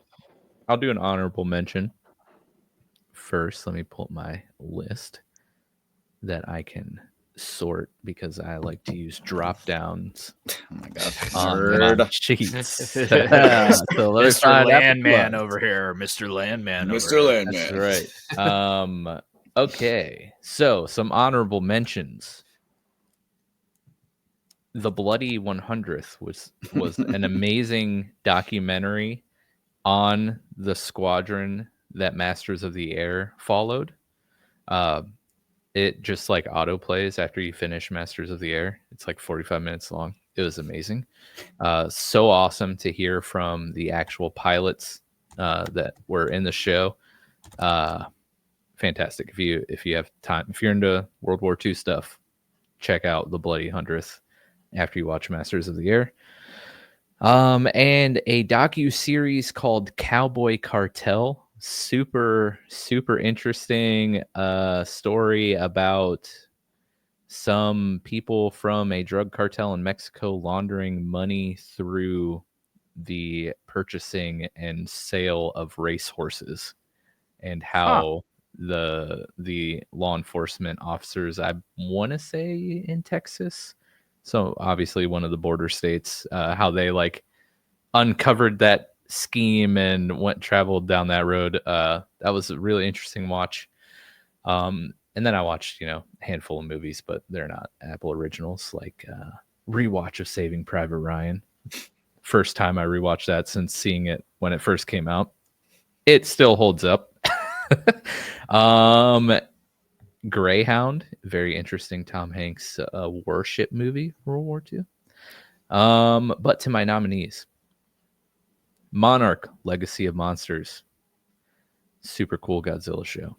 I'll do an honorable mention first. Let me pull up my list that I can sort because I like to use drop downs Oh my god, on my nerd. sheets. So Mr. Landman over here, Mr. Landman. Mr. Landman. That's right. Okay, so some honorable mentions. The Bloody 100th was an amazing documentary on the squadron that Masters of the Air followed. It just like auto plays after you finish Masters of the Air. It's like 45 minutes long. It was amazing. So awesome to hear from the actual pilots that were in the show. Fantastic. If you have time, if you're into World War II stuff, check out The Bloody 100th after you watch Masters of the Air. And a docu-series called Cowboy Cartel. Super interesting story about some people from a drug cartel in Mexico laundering money through the purchasing and sale of racehorses, and how the law enforcement officers, I want to say in Texas, so obviously one of the border states, how they like uncovered that scheme and traveled down that road. That was a really interesting watch. And then I watched, a handful of movies, but they're not Apple originals, like rewatch of Saving Private Ryan. First time I rewatched that since seeing it when it first came out. It still holds up. Greyhound, very interesting Tom Hanks warship movie, World War II. But to my nominees: Monarch, Legacy of Monsters, super cool Godzilla show.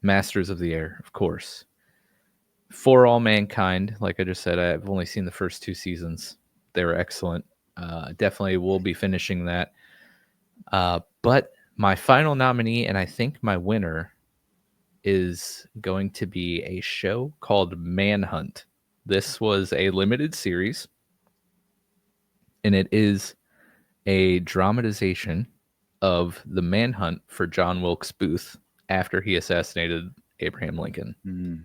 Masters of the Air, of course. For All Mankind, like I just said, I've only seen the first 2 seasons. They were excellent. Definitely will be finishing that. But my final nominee, and I think my winner, is going to be a show called Manhunt. This was a limited series, and it is a dramatization of the manhunt for John Wilkes Booth after he assassinated Abraham Lincoln. Mm.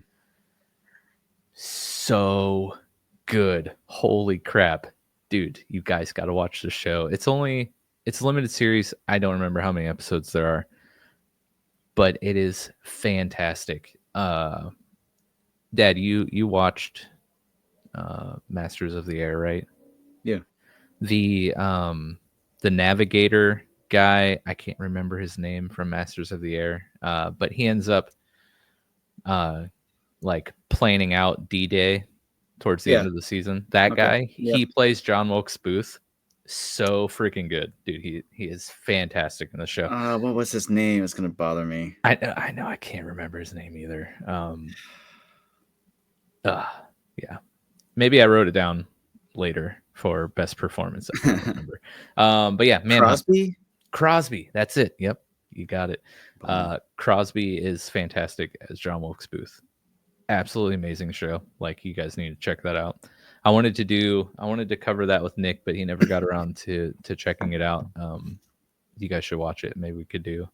So good. Holy crap. Dude, you guys got to watch the show. It's a limited series. I don't remember how many episodes there are, but it is fantastic. Dad, you watched Masters of the Air, right? Yeah. The navigator guy, I can't remember his name from Masters of the Air, but he ends up like planning out D-Day towards the end of the season. That guy, he plays John Wilkes Booth. So freaking good, dude. He is fantastic in the show. What was his name? It's gonna bother me. I know I can't remember his name either. Yeah, maybe I wrote it down later for best performance. I can't remember. But yeah, man, Crosby. That's it. Yep, you got it. Crosby is fantastic as John Wilkes Booth. Absolutely amazing show. Like, you guys need to check that out. I wanted to cover that with Nick, but he never got around to checking it out. You guys should watch it. Maybe we could do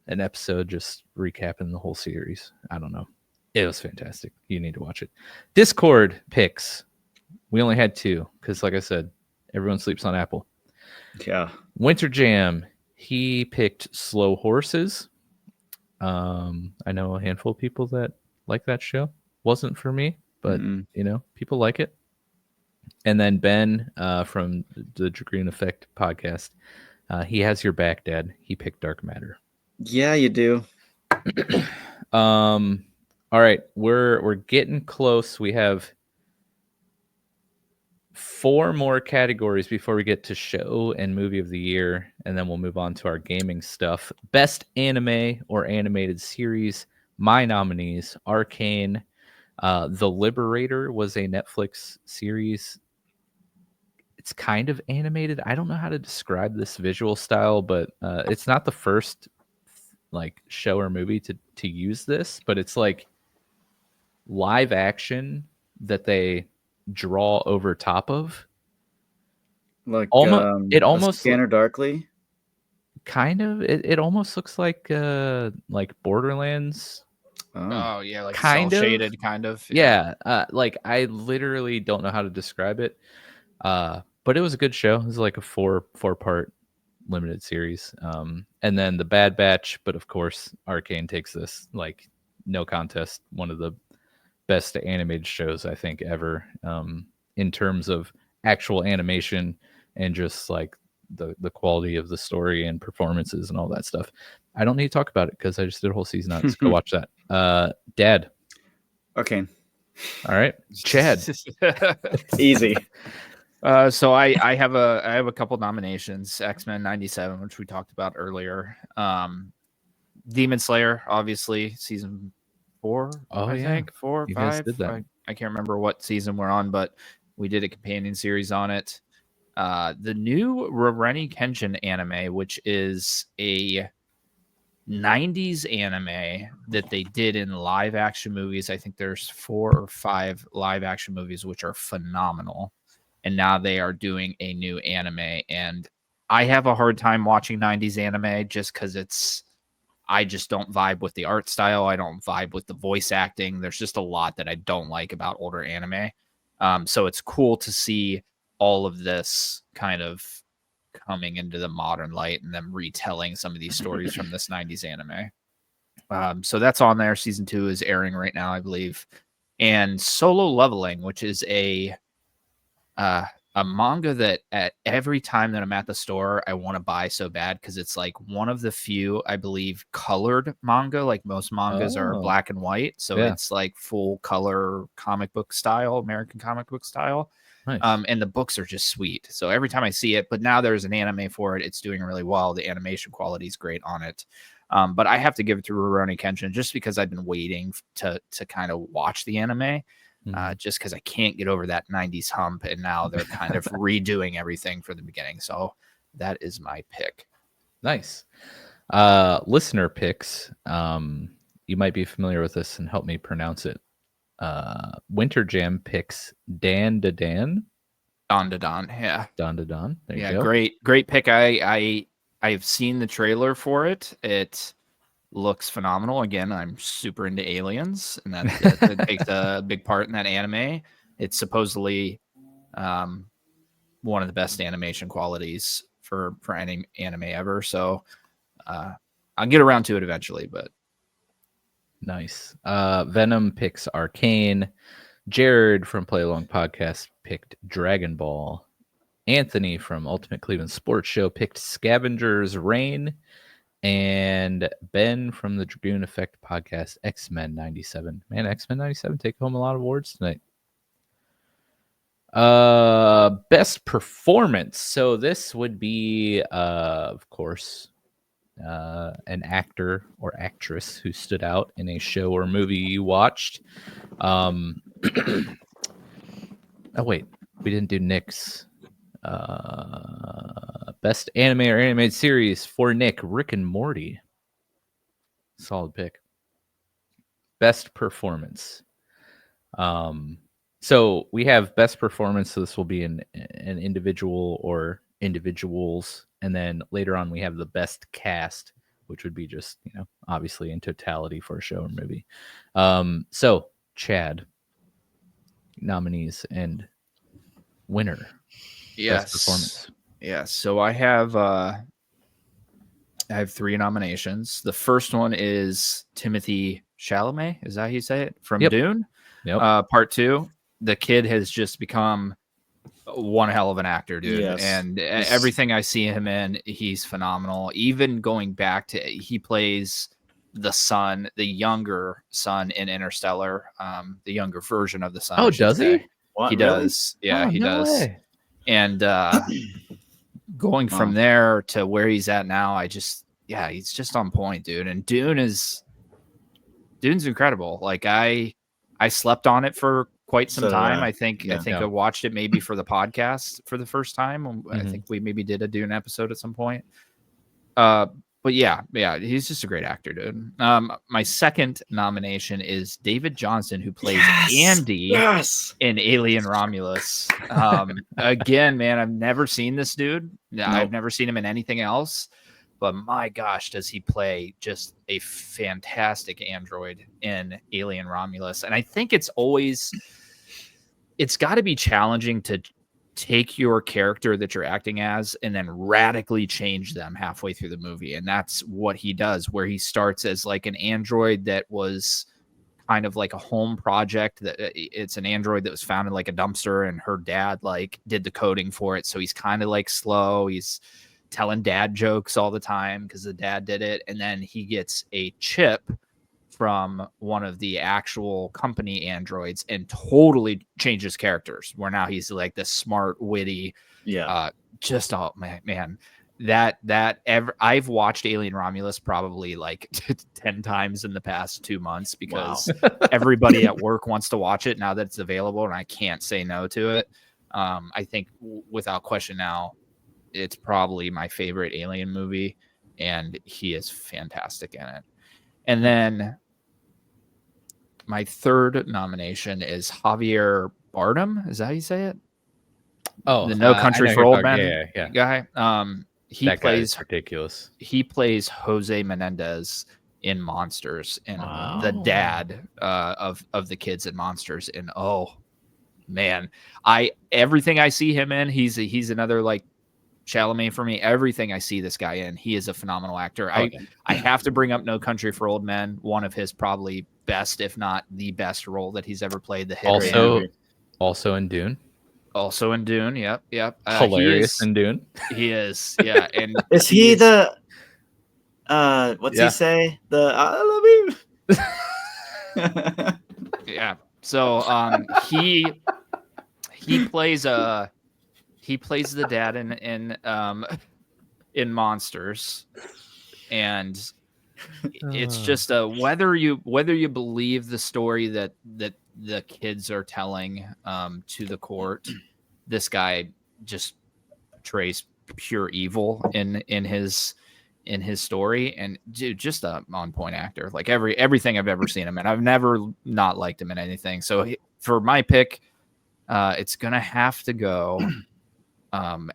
an episode just recapping the whole series. I don't know. It was fantastic. You need to watch it. Discord picks. We only had 2 because, like I said, everyone sleeps on Apple. Yeah. Winter Jam. He picked Slow Horses. I know a handful of people that like that show. Wasn't for me, but people like it. And then Ben from the Dragoon Effect podcast. He has your back, Dad. He picked Dark Matter. Yeah, you do. All right, we're getting close. We have 4 more categories before we get to show and movie of the year, and then we'll move on to our gaming stuff. Best anime or animated series. My nominees: Arcane, The Liberator was a Netflix series. It's kind of animated. I don't know how to describe this visual style, but it's not the first like show or movie to use this, but it's like live action that they draw over top of. Like it almost Scanner Darkly. Kind of. It almost looks like Borderlands. Oh yeah, like kind cell of shaded, kind of. Yeah. Like I literally don't know how to describe it. But it was a good show. It was like a four-part limited series. And then The Bad Batch, but of course Arcane takes this like no contest, one of the best animated shows I think ever, in terms of actual animation and just like the quality of the story and performances and all that stuff. I don't need to talk about it because I just did a whole season on it. So go watch that. Dad. Arcane. All right. Chad. Easy. So I have a couple nominations. X-Men 97, which we talked about earlier. Demon Slayer, obviously, season 4. I think 4, 5. I can't remember what season we're on, but we did a companion series on it. The new Rurouni Kenshin anime, which is a 90s anime that they did in live action movies. I think there's 4 or 5 live action movies which are phenomenal. And now they are doing a new anime, and I have a hard time watching 90s anime just because I just don't vibe with the art style. I don't vibe with the voice acting. There's just a lot that I don't like about older anime. So it's cool to see all of this kind of coming into the modern light and them retelling some of these stories from this 90s anime. So that's on there. Season 2 is airing right now, I believe. And Solo Leveling, which is a manga that at every time that I'm at the store, I want to buy so bad because it's like one of the few, I believe, colored manga. Like most mangas are black and white. So it's like full color comic book style, American comic book style. Nice. And the books are just sweet. So every time I see it, but now there's an anime for it. It's doing really well. The animation quality is great on it. But I have to give it to Rurouni Kenshin just because I've been waiting to kind of watch the anime. Just because I can't get over that 90s hump, and now they're kind of redoing everything for the beginning. So that is my pick. Nice. Listener picks. You might be familiar with this and help me pronounce it. Winter Jam picks Dan to Dan. Don to Don, yeah. Don to Don. There you go. Great pick. I've seen the trailer for it. It looks phenomenal. Again, I'm super into aliens, and that takes a big part in that anime. It's supposedly one of the best animation qualities for any anime ever. So I'll get around to it eventually. But nice. Venom picks Arcane. Jared from Play Along Podcast picked Dragon Ball. Anthony from Ultimate Cleveland Sports Show picked Scavenger's Reign. And Ben from the Dragoon Effect Podcast, X-Men 97. Man, X-Men 97 take home a lot of awards tonight. Best performance. So this would be, of course, an actor or actress who stood out in a show or movie you watched. Oh, wait. We didn't do Nick's. Best anime or animated series for Nick, Rick and Morty. Solid pick. Best performance. So we have best performance. So this will be an individual or individuals. And then later on we have the best cast which would be just, obviously in totality for a show or movie. So Chad, nominees and winner. Best performance. Yeah. So I have 3 nominations. The first one is Timothée Chalamet. Is that how you say it? From Dune. Yep. Part 2. The kid has just become one hell of an actor, dude. Yes. And everything I see him in, he's phenomenal. Even going back to, he plays the son, the younger son in Interstellar, the younger version of the son. Oh, does he? What, he really? does. Yeah, he does. Way. And going from there to where he's at now, he's just on point, dude. And Dune's incredible. Like I slept on it for quite some time. I think I watched it maybe for the podcast for the first time. I think we maybe did a Dune episode at some point. But yeah, he's just a great actor, dude. My second nomination is David Johnson, who plays Andy in Alien Romulus. Again, man, I've never seen this dude. Nope. I've never seen him in anything else. But my gosh, does he play just a fantastic android in Alien Romulus. And I think it's got to be challenging to take your character that you're acting as and then radically change them halfway through the movie. And that's what he does, where he starts as like an android that was kind of like a home project. That it's an android that was found in like a dumpster, and her dad like did the coding for it. So he's kind of like slow. He's telling dad jokes all the time because the dad did it. And then he gets a chip from one of the actual company androids and totally changes characters, where now he's like this smart, witty, just man, I've watched Alien Romulus probably like 10 times in the past 2 months because everybody at work wants to watch it now that it's available, and I can't say no to it. I think without question now, it's probably my favorite Alien movie, and he is fantastic in it. And then my third nomination is Javier Bardem. Is that how you say it? Oh, the No Country for Old Men guy. He that plays guy is ridiculous. He plays Jose Menendez in Monsters, and the dad of the kids in Monsters. And oh man, everything I see him in, he's another like Chalamet for me. Everything I see this guy in, he is a phenomenal actor. Okay. I have to bring up No Country for Old Men, one of his probably best, if not the best role that he's ever played. Also in Dune. Also in Dune. Yep. Hilarious in Dune. He is. Yeah. And is he the what's he say? The I love you. Yeah. So he plays the dad in Monsters, and it's just whether you believe the story that the kids are telling to the court, this guy just portrays pure evil in his story, and dude, just a on point actor. Like everything I've ever seen him in, I've never not liked him in anything. So for my pick, it's gonna have to go.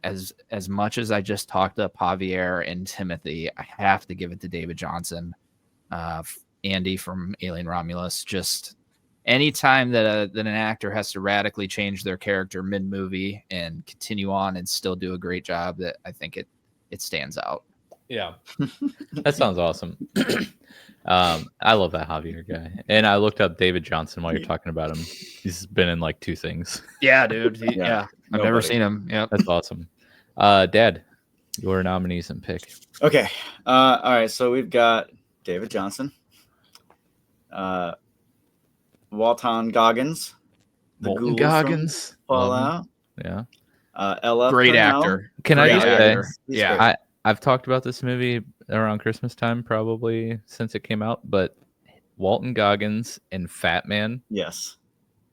As much as I just talked up Javier and Timothy, I have to give it to David Johnson, Andy from Alien Romulus. Just anytime that an actor has to radically change their character mid-movie and continue on and still do a great job, that I think it stands out. Yeah, that sounds awesome. I love that Javier guy, and I looked up David Johnson while you're talking about him. He's been in like 2 things. Yeah, dude. I've never seen him. Yeah, that's awesome. Dad, your nominees and pick. Okay. All right. So we've got David Johnson, Walton Goggins, Walton Goggins, Fallout. Yeah. Ella, great Purnell. actor. Can great I just actor. say? Yeah. I've talked about this movie around Christmas time, probably since it came out, but Walton Goggins and Fat Man. Yes.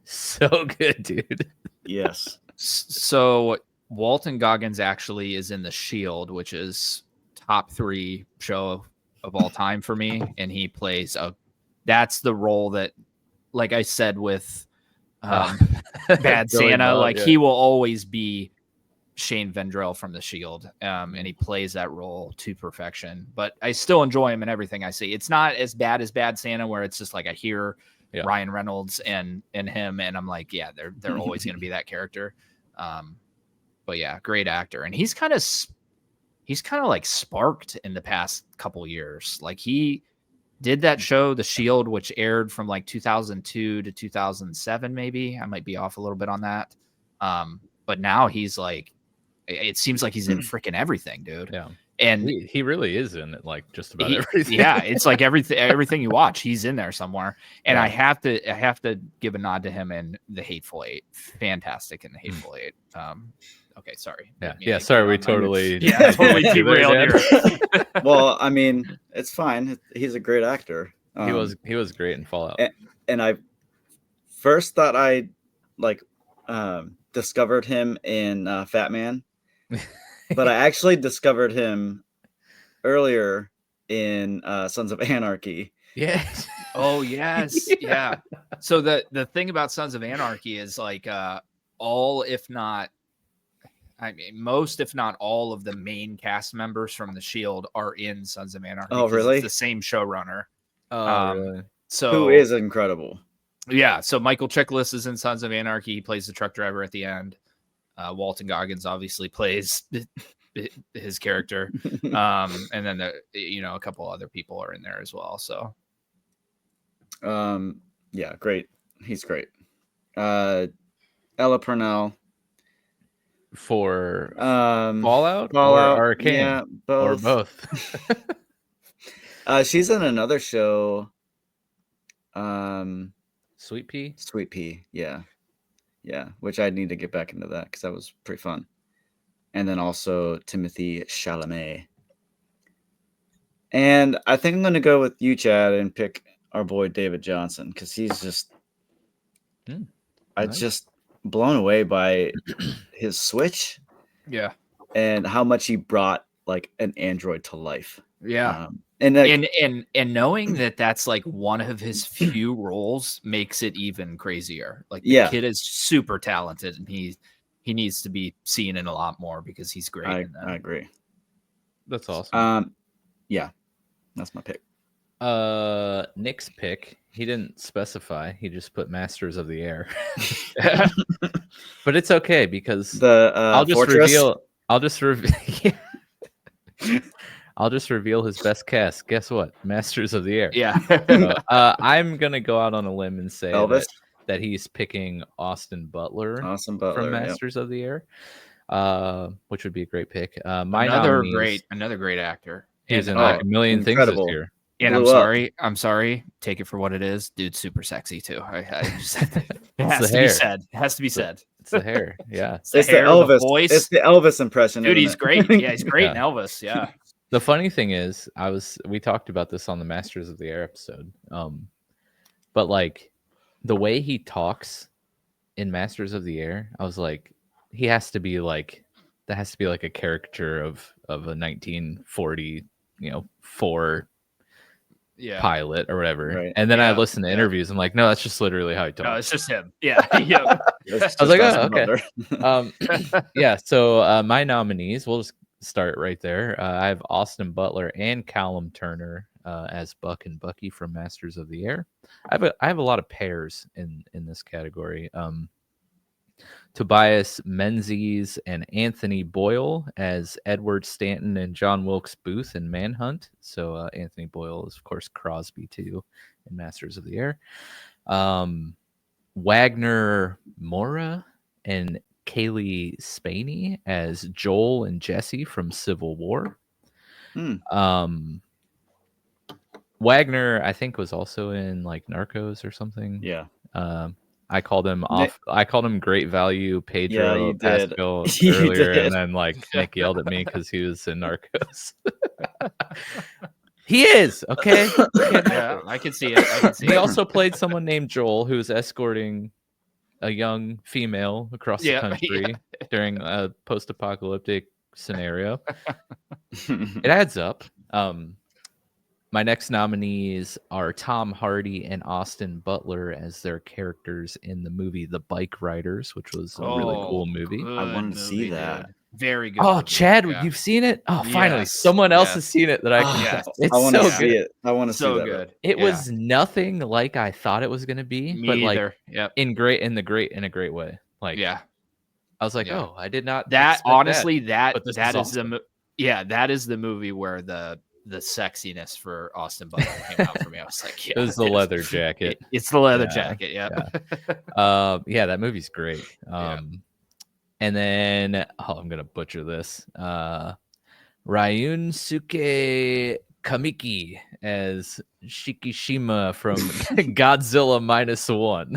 So good, dude. Yes. So Walton Goggins actually is in The Shield, which is top 3 show of all time for me. And he plays that's the role that, like I said, with Bad Santa, he will always be Shane Vendrell from The Shield, and he plays that role to perfection. But I still enjoy him in everything I see. It's not as bad as Bad Santa, where it's just like I hear Ryan Reynolds and him, and I'm like, yeah, they're always going to be that character. But yeah, great actor, and he's kind of like sparked in the past couple years. Like he did that show, The Shield, which aired from like 2002 to 2007, maybe. I might be off a little bit on that. But now he's like, it seems like he's in freaking everything, dude. Yeah. And he really is in it, like just about everything. Yeah, it's like everything you watch, he's in there somewhere. And I have to give a nod to him in The Hateful Eight. Fantastic in The Hateful Eight. Okay, sorry. Yeah. Sorry, we totally totally derailed here. Well, I mean, it's fine. He's a great actor. He was great in Fallout. And I first thought I discovered him in Fat Man, but I actually discovered him earlier in Sons of Anarchy. Yes. Oh yes, yeah. So the thing about Sons of Anarchy is like most, if not all, of the main cast members from The Shield are in Sons of Anarchy. Oh, really? It's the same showrunner. Really? So who is incredible. Yeah. So Michael Chiklis is in Sons of Anarchy. He plays the truck driver at the end. Walton Goggins obviously plays his character. And then a couple other people are in there as well. So. Yeah, great. He's great. Ella Purnell. For Fallout or Arcane, yeah, both. Or both. She's in another show. Sweet Pea, yeah, which I need to get back into that because that was pretty fun. And then also Timothy Chalamet. And I think I'm going to go with you, Chad, and pick our boy David Johnson because he's just, nice. Just blown away by his Switch, and how much he brought like an android to life. And knowing that that's like one of his few roles makes it even crazier. Like the kid is super talented, and he needs to be seen in a lot more because he's great. I agree. That's awesome. Yeah, that's my pick. Nick's pick, he didn't specify. He just put Masters of the Air. But it's okay because I'll just reveal his best cast. Guess what? Masters of the Air. Yeah. I'm gonna go out on a limb and say that he's picking Austin Butler from Masters of the Air, which would be a great pick. Another great actor. He's in like a million incredible. things this year. And I'm sorry. Take it for what it is. Dude's super sexy too. It has to be said. It's the hair. Yeah. It's the Elvis voice. It's the Elvis impression. Dude, he's great. Yeah, he's great in Elvis. Yeah. The funny thing is, we talked about this on the Masters of the Air episode. But like the way he talks in Masters of the Air, I was like, that has to be like a caricature of a 1940, 4 pilot or whatever. Right. And then I listened to interviews. I'm like, no, that's just literally how he talks. No, it's just him. Yeah. I was like, oh, okay. Yeah. So my nominees, we'll just start right there. I have Austin Butler and Callum Turner as Buck and Bucky from Masters of the Air. I have a lot of pairs in this category. Tobias Menzies and Anthony Boyle as Edward Stanton and John Wilkes Booth in Manhunt. So Anthony Boyle is, of course, Crosby, too, in Masters of the Air. Wagner Moura and Kaylee Spaney as Joel and Jesse from Civil War. Wagner, I think, was also in like Narcos or something. Yeah. I called him Great Value Pedro Pascal earlier, and then like Nick yelled at me because he was in Narcos. He is okay. Yeah, I can see it. He also played someone named Joel who was escorting a young female across the country during a post-apocalyptic scenario. It adds up. My next nominees are Tom Hardy and Austin Butler as their characters in the movie The Bike Riders, which was a really cool movie. I wanted to see that. Very good. Oh, movie. Chad, Yeah. you've seen it? Oh, finally, Yes, someone else yes. has seen it that I can. Yes. It's I want to so see good. it. I want to see So that. good. It Yeah. was nothing like I thought it was going to be, Me but like either. Yep. in a great way. Like, Yeah. I was like, Yeah. oh, I did not. That expect honestly, but this that is awesome. that is the movie where the sexiness for Austin Butler came out for me. I was like, yeah, It was the leather jacket. It's the leather Yeah, jacket. Yep. Yeah, that movie's great. Yeah. And then I'm gonna butcher this. Ryunosuke Kamiki as Shikishima from Godzilla -1.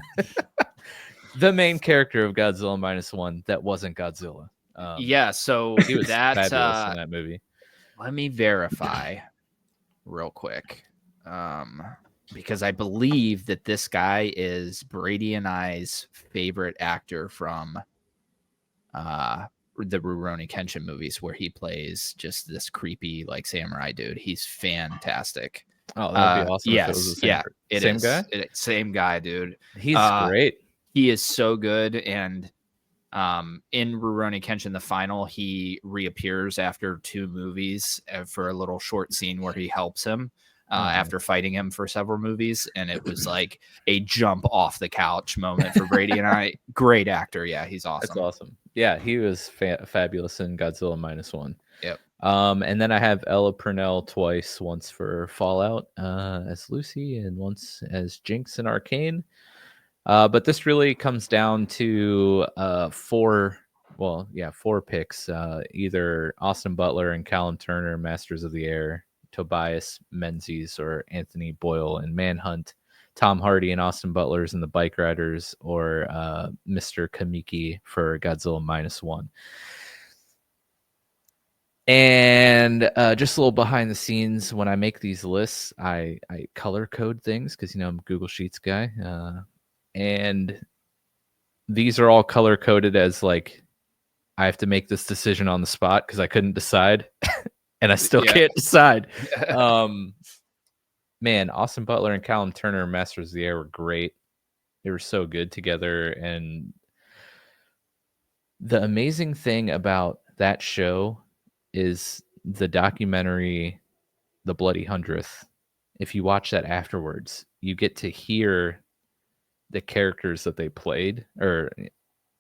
The main character of Godzilla -1 that wasn't Godzilla. Yeah, so he was fabulous in that movie. Let me verify real quick. Because I believe that this guy is Brady and I's favorite actor from the Rurouni Kenshin movies, where he plays just this creepy like samurai dude. He's fantastic. Oh, that'd be awesome. Yes, if it was the same guy. Same guy, dude. He's great. He is so good. And in Rurouni Kenshin, the final, he reappears after 2 movies for a little short scene where he helps him after fighting him for several movies. And it was like a jump off the couch moment for Brady and I. Great actor. Yeah, he's awesome. That's awesome. Yeah, he was fabulous in Godzilla -1. Yep. And then I have Ella Purnell twice, once for Fallout as Lucy and once as Jinx in Arcane. But this really comes down to 4 picks. Either Austin Butler and Callum Turner, Masters of the Air, Tobias Menzies or Anthony Boyle in Manhunt, Tom Hardy and Austin Butler's in The Bike Riders, or Mr. Kamiki for Godzilla -1. And just a little behind the scenes, when I make these lists, I color code things because, I'm a Google Sheets guy. And these are all color coded as like, I have to make this decision on the spot because I couldn't decide and I still can't decide. Man, Austin Butler and Callum Turner, Masters of the Air, were great. They were so good together. And the amazing thing about that show is the documentary, The Bloody 100th. If you watch that afterwards, you get to hear the characters that they played. Or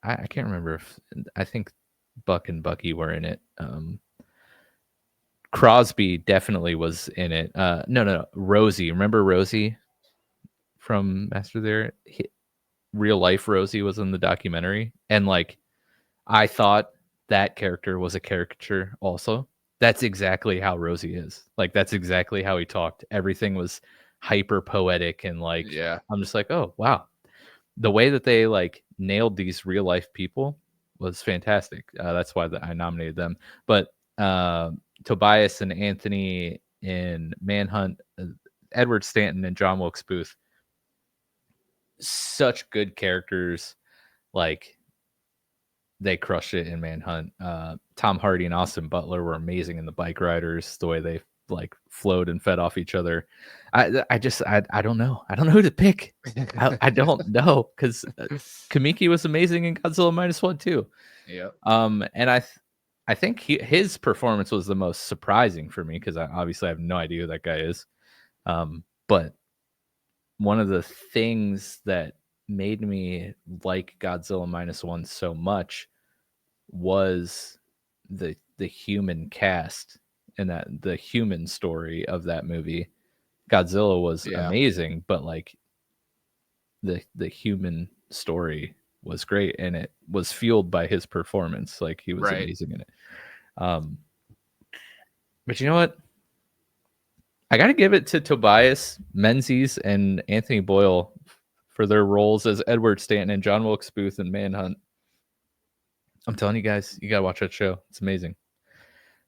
I can't remember if, I think Buck and Bucky were in it. Crosby definitely was in it. No, Rosie. Remember Rosie from Master There? Real life Rosie was in the documentary. And like, I thought that character was a caricature also. That's exactly how Rosie is. Like, that's exactly how he talked. Everything was hyper poetic and like, I'm just like, oh, wow. The way that they like nailed these real life people was fantastic. That's why I nominated them. But Tobias and Anthony in Manhunt, Edward Stanton and John Wilkes Booth, such good characters. Like, they crushed it in Manhunt. Tom Hardy and Austin Butler were amazing in The Bike Riders, the way they like flowed and fed off each other. I don't know. I don't know who to pick. I don't know, because Kamiki was amazing in Godzilla -1 too. Yeah. And I think his performance was the most surprising for me, because I obviously have no idea who that guy is. But one of the things that made me like Godzilla -1 so much was the human cast and that the human story of that movie. Godzilla was amazing, but like the human story was great, and it was fueled by his performance. Like, he was amazing in it. But you know what? I got to give it to Tobias Menzies and Anthony Boyle for their roles as Edward Stanton and John Wilkes Booth in Manhunt. I'm telling you guys, you got to watch that show. It's amazing.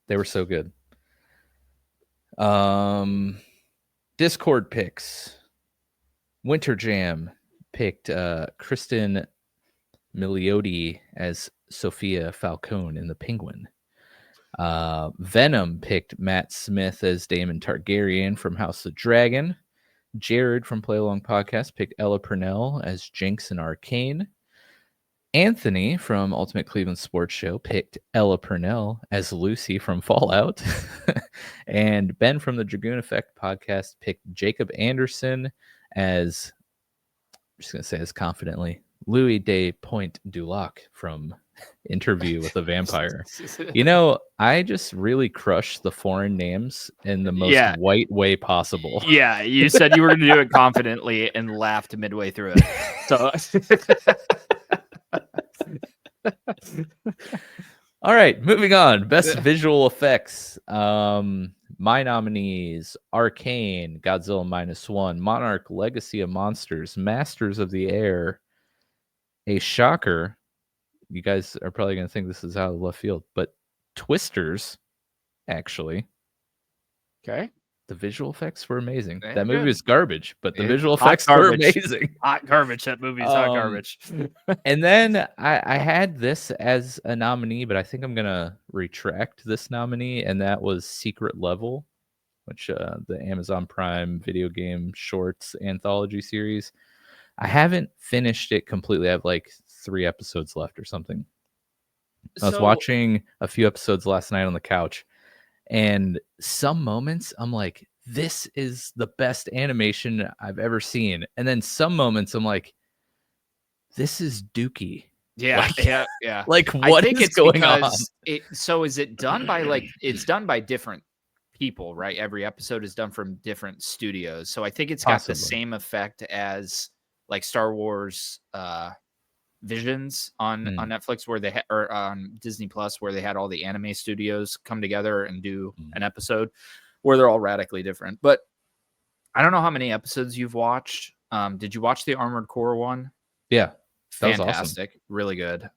They were so good. Discord picks. Winter Jam picked Kristen Milioti as Sophia Falcone in The Penguin. Venom picked Matt Smith as Daemon Targaryen from House of Dragon. Jared from Play Along Podcast picked Ella Purnell as Jinx in Arcane. Anthony from Ultimate Cleveland Sports Show picked Ella Purnell as Lucy from Fallout. And Ben from the Dragoon Effect podcast picked Jacob Anderson as, I'm just going to say this confidently, Louis de Pointe du Lac from Interview with a Vampire. You know, I just really crush the foreign names in the most white way possible. Yeah, you said you were going to do it confidently and laughed midway through it. So... All right, moving on. Best visual effects. My nominees: Arcane, Godzilla -1, Monarch: Legacy of Monsters, Masters of the Air. A shocker. You guys are probably going to think this is out of left field, but Twisters, actually. Okay. The visual effects were amazing. Very that movie good. was garbage, but the visual effects were amazing. Hot garbage. That movie is hot garbage. And then I had this as a nominee, but I think I'm going to retract this nominee, and that was Secret Level, which the Amazon Prime video game shorts anthology series. I haven't finished it completely. I have like 3 episodes left or something. I was watching a few episodes last night on the couch, and some moments I'm like, this is the best animation I've ever seen. And then some moments I'm like, this is dookie. Yeah, yeah. Like, what is going on? So is it done by like, it's done by different people, right? Every episode is done from different studios. So I think it's got the same effect as like Star Wars Visions on Netflix, where they or on Disney Plus, where they had all the anime studios come together and do an episode where they're all radically different. But I don't know how many episodes you've watched. Did you watch the Armored Core one? Yeah, that fantastic, was awesome. Really good.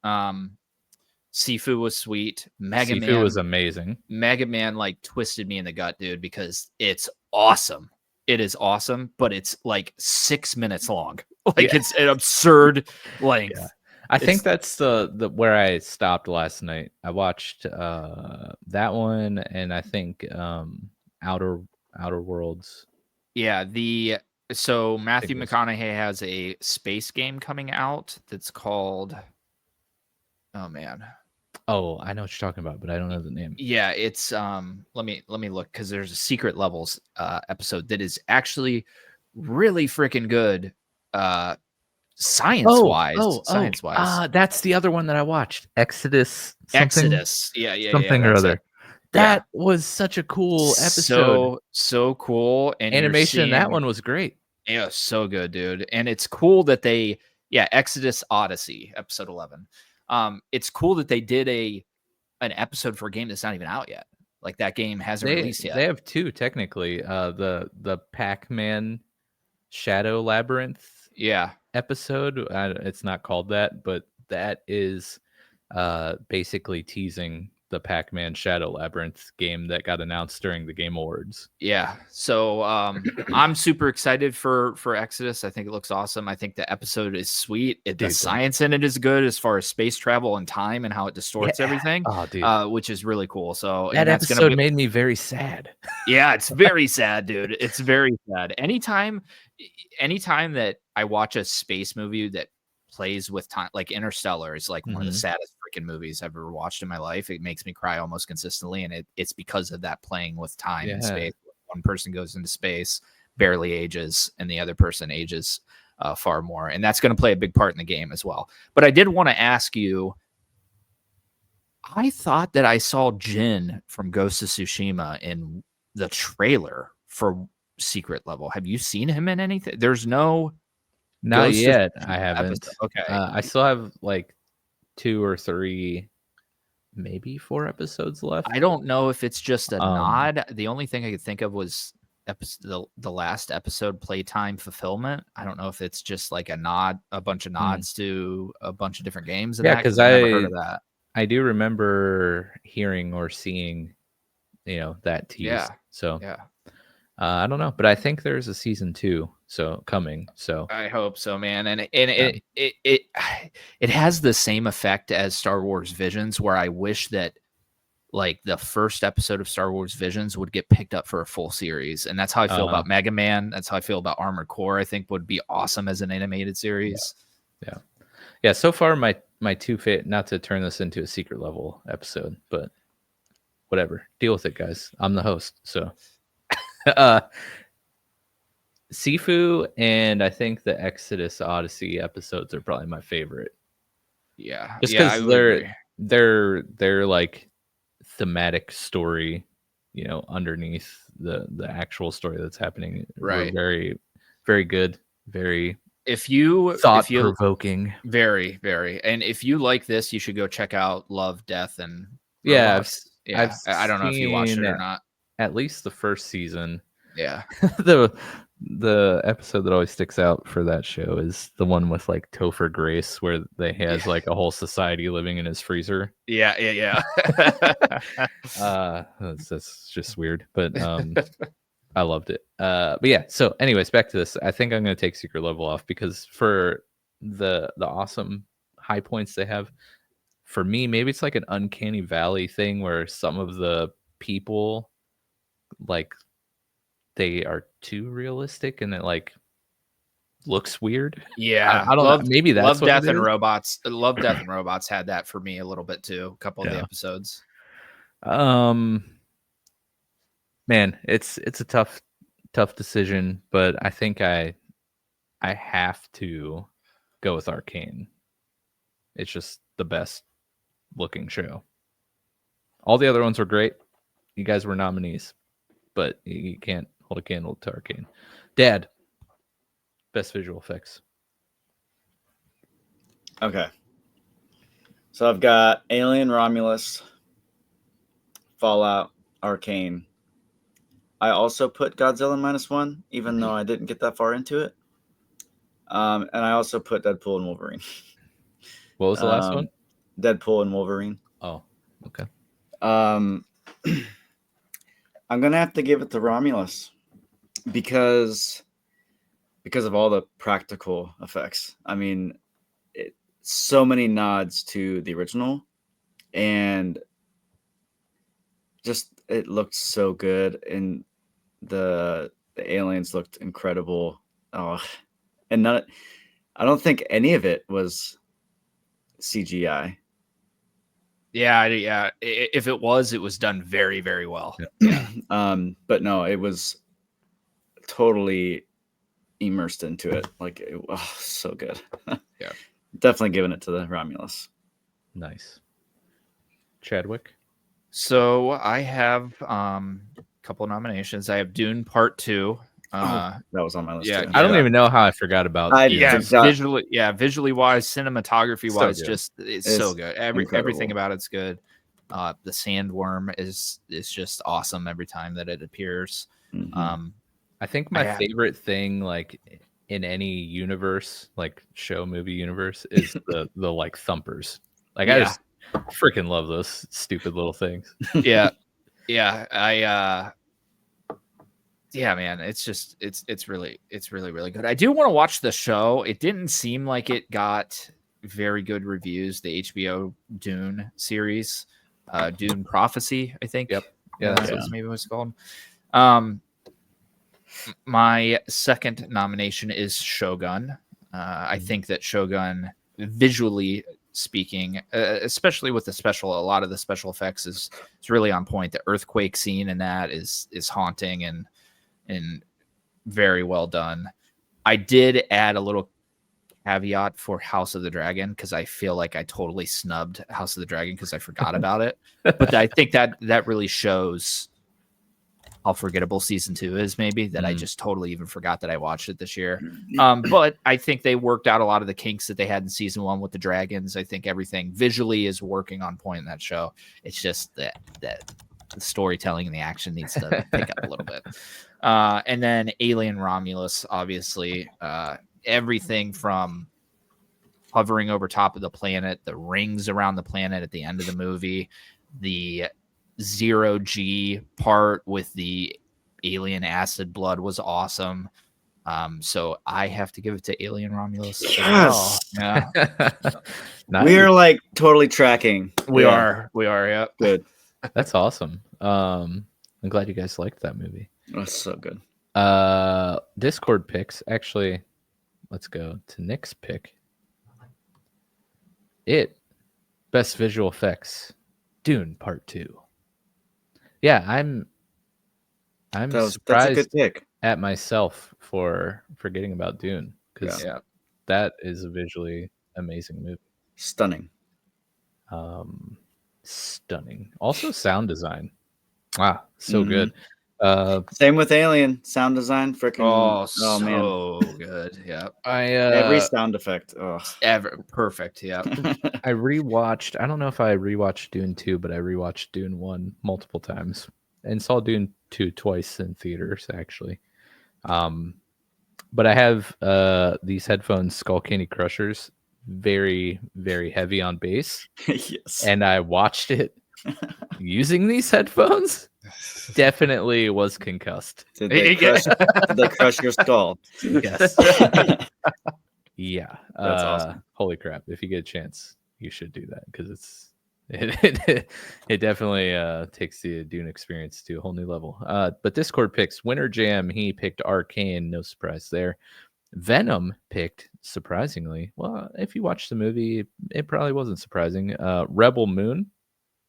Sifu was sweet. Mega Man was amazing. Mega Man like twisted me in the gut, dude, because it's awesome. It is awesome, but it's like 6 minutes long. Like it's an absurd length. Yeah. I think that's the where I stopped last night. I watched that one, and I think Outer Worlds. Yeah, so Matthew McConaughey has a space game coming out that's called, oh man. Oh, I know what you're talking about, but I don't know the name. Yeah, it's let me look, because there's a Secret Levels episode that is actually really freaking good science-wise. That's the other one that I watched. Exodus. Yeah, something or other. That was such a cool episode. So cool. And animation, that one was great. Yeah, so good, dude. And it's cool that they, Exodus Odyssey, episode 11. It's cool that they did an episode for a game that's not even out yet. Like that game hasn't released yet. They have 2 technically. The Pac-Man Shadow Labyrinth episode. It's not called that, but that is basically teasing the Pac-Man Shadow Labyrinth game that got announced during the Game Awards. Yeah. So I'm super excited for Exodus. I think it looks awesome. I think the episode is sweet. The science in it is good as far as space travel and time and how it distorts everything, which is really cool. So that episode made me very sad. Yeah, it's very sad, dude. It's very sad. Anytime that I watch a space movie that plays with time, like Interstellar is like one of the saddest freaking movies I've ever watched in my life. It makes me cry almost consistently, and it's because of that playing with time and space. One person goes into space, barely ages, and the other person ages far more, and that's going to play a big part in the game as well. But I did want to ask you, I thought that I saw Jin from Ghost of Tsushima in the trailer for Secret Level. Have you seen him in anything? There's no... Not yet. I haven't. Okay. I still have like 2 or 3, maybe 4 episodes left. I don't know if it's just a nod. The only thing I could think of was the last episode, Playtime Fulfillment. I don't know if it's just like a nod, a bunch of nods to a bunch of different games. Because I never heard of that. I do remember hearing or seeing, that tease. Yeah. So I don't know, but I think there's a season 2 coming. So I hope so, man. And it has the same effect as Star Wars Visions, where I wish that like the first episode of Star Wars Visions would get picked up for a full series. And that's how I feel about Mega Man. That's how I feel about Armored Core. I think would be awesome as an animated series. Yeah, Yeah, so far my two fit, not to turn this into a secret level episode, but whatever. Deal with it, guys. I'm the host. So Sifu and I think the Exodus Odyssey episodes are probably my favorite. Yeah. Just yeah, I because would agree. they're like thematic story, underneath the actual story that's happening. Were Right. very, very good. Very If you thought provoking. very, very. And if you like this, you should go check out Love, Death, and Yeah, Robots. I don't know if you watched it or not. At least the first season. Yeah. the episode that always sticks out for that show is the one with like Topher Grace, where they has like a whole society living in his freezer. Yeah. That's just weird, but I loved it. But yeah. So, anyways, back to this. I think I'm gonna take Secret Level off because for the awesome high points they have, for me, maybe it's like an uncanny valley thing where some of the people like they are too realistic and it like looks weird. Yeah. I don't know. Maybe that's Love, what Death, it and is. Robots. Love, Death, and Robots had that for me a little bit too. A couple of the Yeah. episodes. Man, it's a tough decision, but I think I have to go with Arcane. It's just the best looking show. All the other ones were great. You guys were nominees, but you can't hold a candle to Arcane. Dad, best visual effects. Okay. So I've got Alien, Romulus, Fallout, Arcane. I also put Godzilla -1, even though I didn't get that far into it. And I also put Deadpool and Wolverine. What was the last one? Deadpool and Wolverine. Oh, okay. I'm gonna have to give it to Romulus because of all the practical effects. I mean, so many nods to the original, and just it looked so good, and the aliens looked incredible. Oh, and I don't think any of it was CGI. Yeah. If it was done very, very well. Yeah. But no, it was totally immersed into it. Like, so good. Yeah. Definitely giving it to the Romulus. Nice. Chadwick. So I have a couple of nominations. I have Dune Part 2. That was on my list. Yeah, too. I don't even know how I forgot about. Visually wise, cinematography wise, it's so good. Everything about it's good. The sandworm is just awesome every time that it appears. Mm-hmm. I think my favorite thing, like in any universe, like show movie universe, is the like thumpers. Like I just freaking love those stupid little things. Yeah, man, it's really good. I do want to watch the show. It didn't seem like it got very good reviews. The HBO Dune series, Dune Prophecy, I think. Yep. Yeah, that's what maybe it was called. My second nomination is Shogun. I think that Shogun, visually speaking, especially with a lot of the special effects is really on point. The earthquake scene in that is haunting and very well done. I did add a little caveat for House of the Dragon because I feel like I totally snubbed House of the Dragon because I forgot about it. But I think that really shows how forgettable season 2 is, maybe that I just totally even forgot that I watched it this year. But I think they worked out a lot of the kinks that they had in season 1 with the dragons. I think everything visually is working on point in that show. It's just that the storytelling and the action needs to pick up a little bit. And then Alien Romulus, obviously, everything from hovering over top of the planet, the rings around the planet at the end of the movie, the 0G part with the alien acid blood was awesome. So I have to give it to Alien Romulus. Yes. Yeah. Nice. We are like totally tracking. We are. Yeah. Good. That's awesome. I'm glad you guys liked that movie. That's so good. Discord picks. Actually, let's go to Nick's pick. Best visual effects, Dune Part 2. Yeah, I'm That's a surprised good pick. at myself for forgetting about Dune, because Yeah. that is a visually amazing movie. Stunning. Stunning. Also sound design. Wow, so good. Same with Alien sound design. Freaking so good. Yeah. Every sound effect. Oh, Ever perfect. Yeah. I rewatched. I don't know if I rewatched Dune 2, but I rewatched Dune 1 multiple times and saw Dune 2 twice in theaters actually. But I have these headphones, Skull Candy Crushers, very very heavy on bass, yes. and I watched it using these headphones. Definitely was concussed. Did they crush your skull? Yes. Yeah. That's awesome. Holy crap. If you get a chance, you should do that, because it definitely takes the Dune experience to a whole new level. But Discord picks Winter Jam. He picked Arcane. No surprise there. Venom picked, surprisingly, well, if you watch the movie, it probably wasn't surprising. Rebel Moon,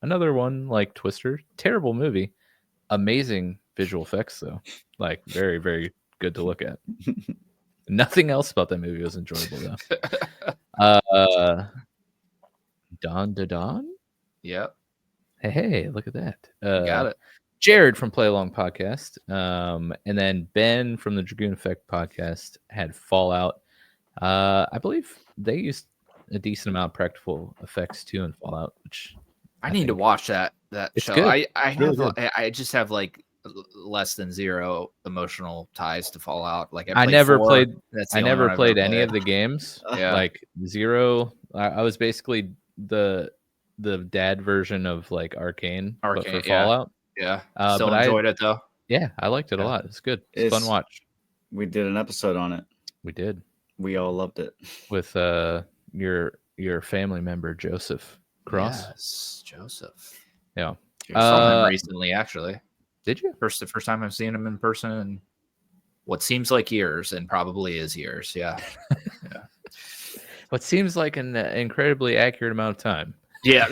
another one like Twister. Terrible movie. Amazing visual effects, though. Like, very, very good to look at. Nothing else about that movie was enjoyable, though. Don Da Don? Yep. Hey, look at that. Got it. Jared from Play Along Podcast. And then Ben from the Dragoon Effect Podcast had Fallout. I believe they used a decent amount of practical effects too in Fallout, which I need to watch that show. Good. I just have like less than zero emotional ties to Fallout. Like I never played any played. of the games. Yeah. Like zero. I was basically the dad version of like Arcane, but for Fallout. Yeah. Still enjoyed it though. Yeah, I liked it a lot. It's good. It's fun watch. We did an episode on it. We did. We all loved it. With your family member Joseph Cross. Yes, Joseph. Yeah. I saw him recently, actually. Did you? The first time I've seen him in person in what seems like years, and probably is years. Yeah. Yeah. What seems like an incredibly accurate amount of time. Yeah.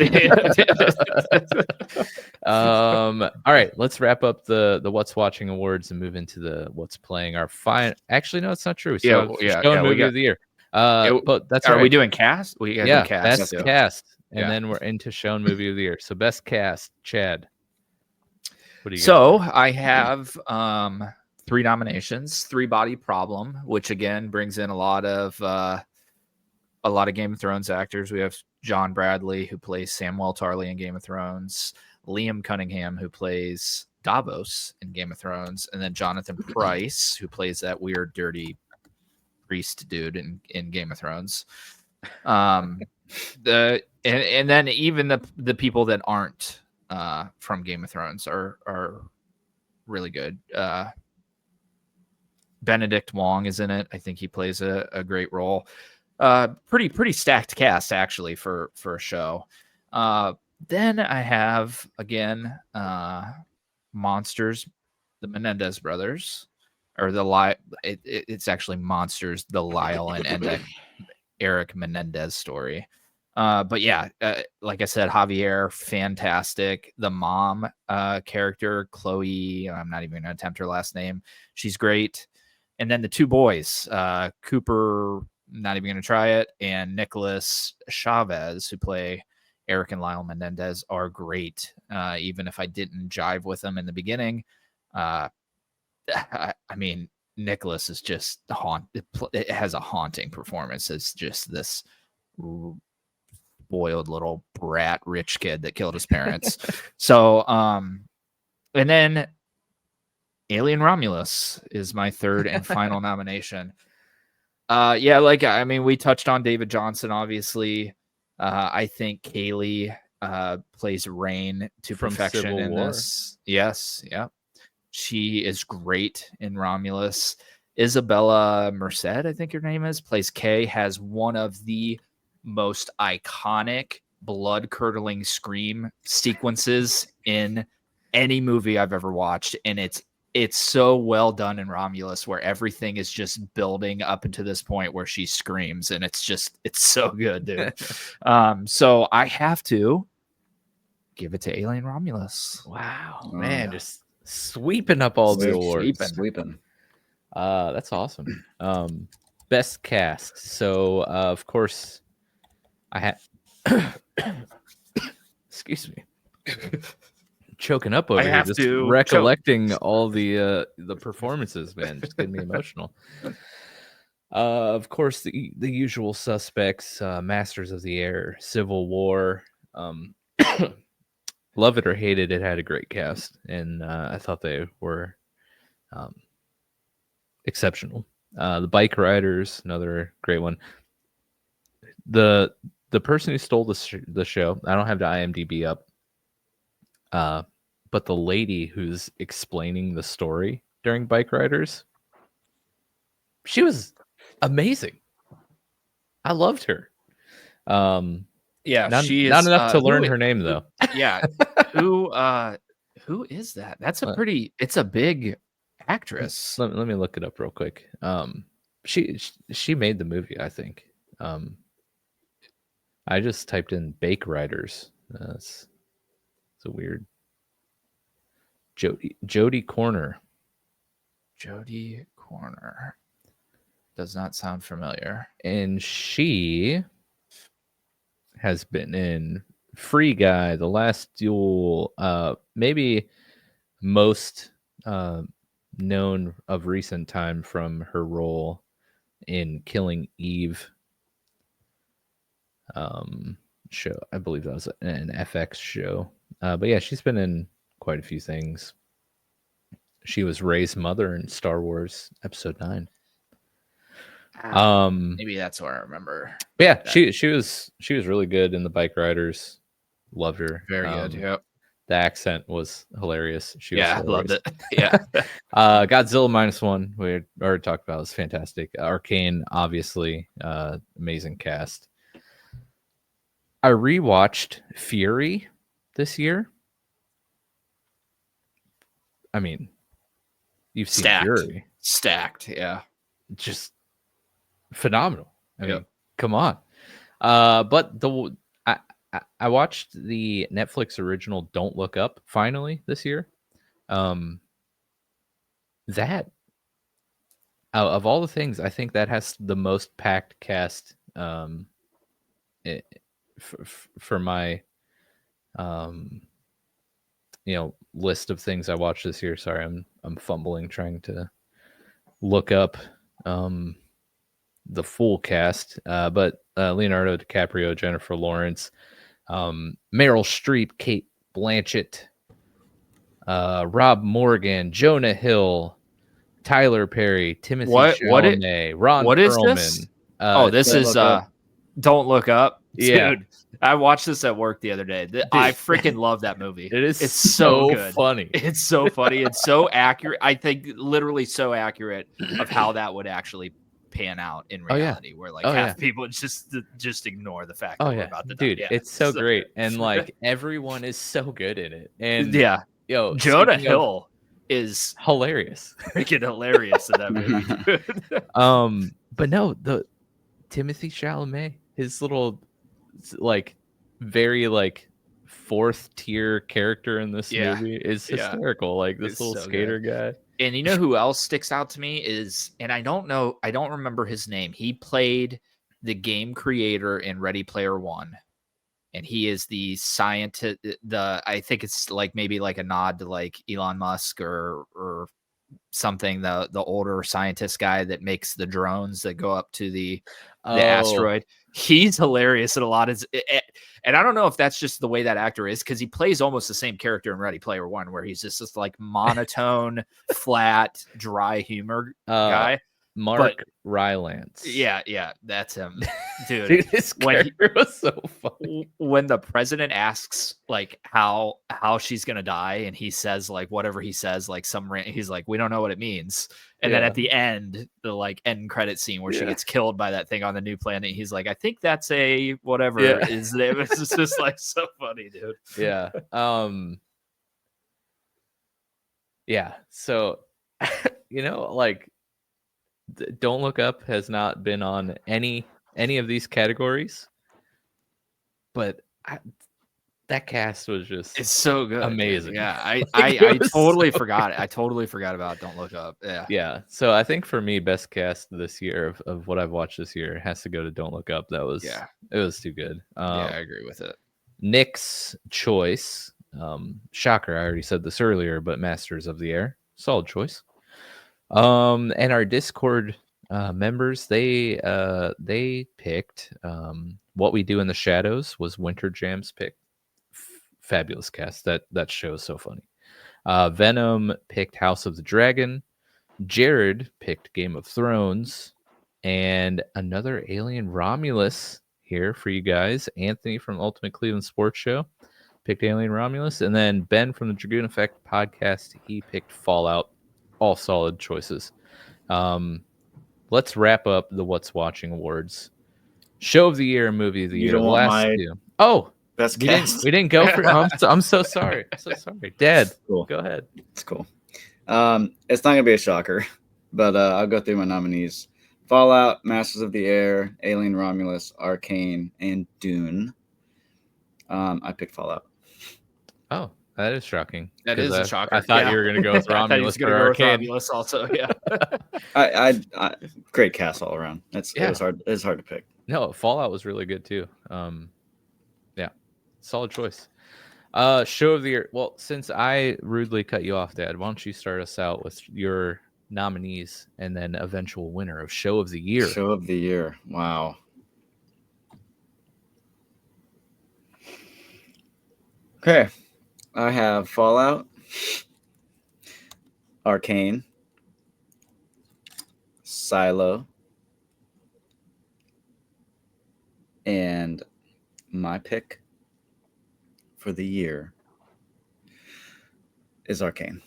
All right, let's wrap up the What's Watching Awards and move into the What's Playing. Our fine. Actually, no, it's not true. So movie of the year. But that's are we doing cast? We got do cast. Best cast, and then we're into shown movie of the year. So best cast, Chad. What do you got? I have 3 nominations. 3 Body Problem, which again brings in a lot of Game of Thrones actors. We have John Bradley, who plays Samwell Tarly in Game of Thrones, Liam Cunningham, who plays Davos in Game of Thrones, and then Jonathan Pryce, who plays that weird, dirty priest dude in Game of Thrones. And then even the people that aren't from Game of Thrones are really good. Benedict Wong is in it. I think he plays a great role. Pretty stacked cast actually for a show. Then I have again Monsters, the Menendez brothers, or it's actually Monsters, the Lyle and Eric Menendez story. But yeah, like I said, Javier, fantastic. The mom character, Chloe, I'm not even gonna attempt her last name. She's great. And then the 2 boys, Cooper, not even going to try it, and Nicholas Chavez, who play Eric and Lyle Menendez, are great. Even if I didn't jive with them in the beginning, I mean, Nicholas is just it has a haunting performance. It's just this spoiled little brat rich kid that killed his parents. So, and then Alien Romulus is my 3rd and final nomination. We touched on David Johnson, obviously. I think Kaylee plays Rain to perfection Civil in War. this. Yes, yeah. She is great in Romulus. Isabella Merced, I think her name is, plays Kay, has one of the most iconic blood-curdling scream sequences in any movie I've ever watched, and it's it's so well done in Romulus where everything is just building up into this point where she screams, and it's so good, dude. So I have to give it to Alien Romulus. Wow, man, just sweeping up all the awards. Sweeping. That's awesome. Best cast. So of course I had excuse me. Choking up over here, just recollecting all the performances, man. Just getting me emotional. Of course, the usual suspects, Masters of the Air, Civil War. Love it or hate it, it had a great cast, and I thought they were exceptional. The Bike Riders, another great one. The person who stole the show, I don't have the IMDb up, but the lady who's explaining the story during Bike Riders, she was amazing. I loved her. Yeah, not she is not enough to learn her name though. Yeah, who is that? That's it's a big actress. Let me look it up real quick. She made the movie, I think. I just typed in Bike Riders. It's a weird. Jodie Corner. Jodie Corner does not sound familiar. And she has been in Free Guy, The Last Duel, maybe most known of recent time from her role in Killing Eve show. I believe that was an FX show. But yeah, she's been in quite a few things. She was Rey's mother in Star Wars Episode 9. Maybe that's what I remember. Yeah, she was really good in the Bike Riders. Loved her. Very good. Yep. The accent was hilarious. I loved it. Yeah. Godzilla -1, we already talked about, was fantastic. Arcane, obviously, amazing cast. I rewatched Fury this year. I mean, you've seen Fury. Stacked, yeah. Just phenomenal. I mean, come on. But I watched the Netflix original Don't Look Up finally this year. That of all the things, I think that has the most packed cast for my list of things I watched this year. Sorry, I'm fumbling trying to look up the full cast, but Leonardo DiCaprio, Jennifer Lawrence, Meryl Streep, Kate Blanchett, Rob Morgan, Jonah Hill, Tyler Perry, Timothy Chalamet, Ron Perlman. This? This is Don't Look Up. Dude, I watched this at work the other day. I freaking love that movie. It's so good. Funny. It's so funny. It's so accurate. I think literally so accurate of how that would actually pan out in reality, where like half people just ignore the fact that we're about to die. It's so great. And like everyone is so good in it. And Jonah Hill is hilarious. Freaking hilarious in that movie. But no, the Timothy Chalamet, his little like very like fourth tier character in this movie is hysterical. Like this little skater guy. And you know who else sticks out to me is, and I don't remember his name. He played the game creator in Ready Player One, and he is the scientist. I think it's like maybe like a nod to like Elon Musk or something. The older scientist guy that makes the drones that go up to the asteroid. He's hilarious in a lot of, and I don't know if that's just the way that actor is, because he plays almost the same character in Ready Player One, where he's just like monotone, flat, dry humor guy. Mark Rylance. Yeah, that's him, dude. Dude, his character was so funny. When the president asks like how she's gonna die, and he says like whatever he says, like he's like, we don't know what it means. And then at the end, the like end credit scene where she gets killed by that thing on the new planet, he's like, I think that's a whatever is name. It's just like so funny, dude. Yeah. Yeah. So like Don't Look Up has not been on any of these categories, but that cast was just It's so good, amazing. Dude. Yeah, I It was totally so forgot. I totally forgot about Don't Look Up. Yeah. So I think for me, best cast this year of what I've watched this year has to go to Don't Look Up. It was too good. Yeah, I agree with it. Nick's choice, shocker, I already said this earlier, but Masters of the Air, solid choice. And our Discord members, they picked What We Do in the Shadows was Winter Jam's pick. Fabulous cast. That show is so funny. Venom picked House of the Dragon. Jared picked Game of Thrones, and another Alien Romulus here for you guys. Anthony from Ultimate Cleveland Sports Show picked Alien Romulus, and then Ben from the Dragoon Effect podcast, he picked Fallout. All solid choices. Let's wrap up the What's Watching Awards. Show of the Year, movie of the You year. don't want Last my two. Oh, best we cast. didn't go for. I'm so sorry. I'm so sorry, Dad. Cool. Go ahead. It's cool. It's not gonna be a shocker, but I'll go through my nominees: Fallout, Masters of the Air, Alien Romulus, Arcane, and Dune. I picked Fallout. Oh, that is shocking. That is a shocker. I thought you were going to go with I thought he was Romulus going or to go with Arcane. Romulus also. Yeah. I great cast all around. It was hard. It's hard to pick. No, Fallout was really good too. Yeah, solid choice. Show of the year. Well, since I rudely cut you off, Dad, why don't you start us out with your nominees and then eventual winner of Show of the Year? Show of the Year. Wow. Okay. I have Fallout, Arcane, Silo, and my pick for the year is Arcane.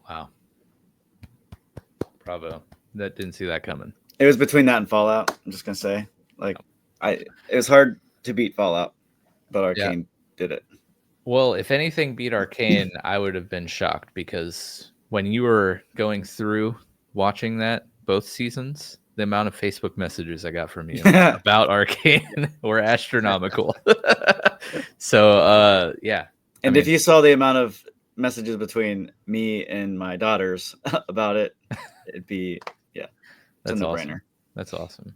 Wow. Bravo. That didn't see that coming. It was between that and Fallout. I'm just gonna say, it was hard to beat Fallout, but Arcane did it. Well, if anything beat Arcane, I would have been shocked because when you were going through watching that both seasons, the amount of Facebook messages I got from you about Arcane were astronomical. So, yeah. And if you saw the amount of messages between me and my daughters about it, it'd be that's a Awesome. no-brainer. That's awesome.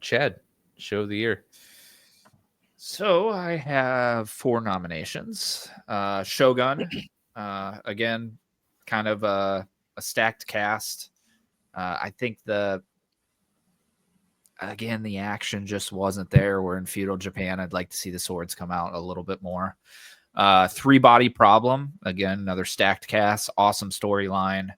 Chad, Show of the Year. So I have 4 nominations. Shogun, again, kind of a stacked cast. I think the action just wasn't there. We're in feudal Japan. I'd like to see the swords come out a little bit more. 3 Body Problem, again, another stacked cast, awesome storyline,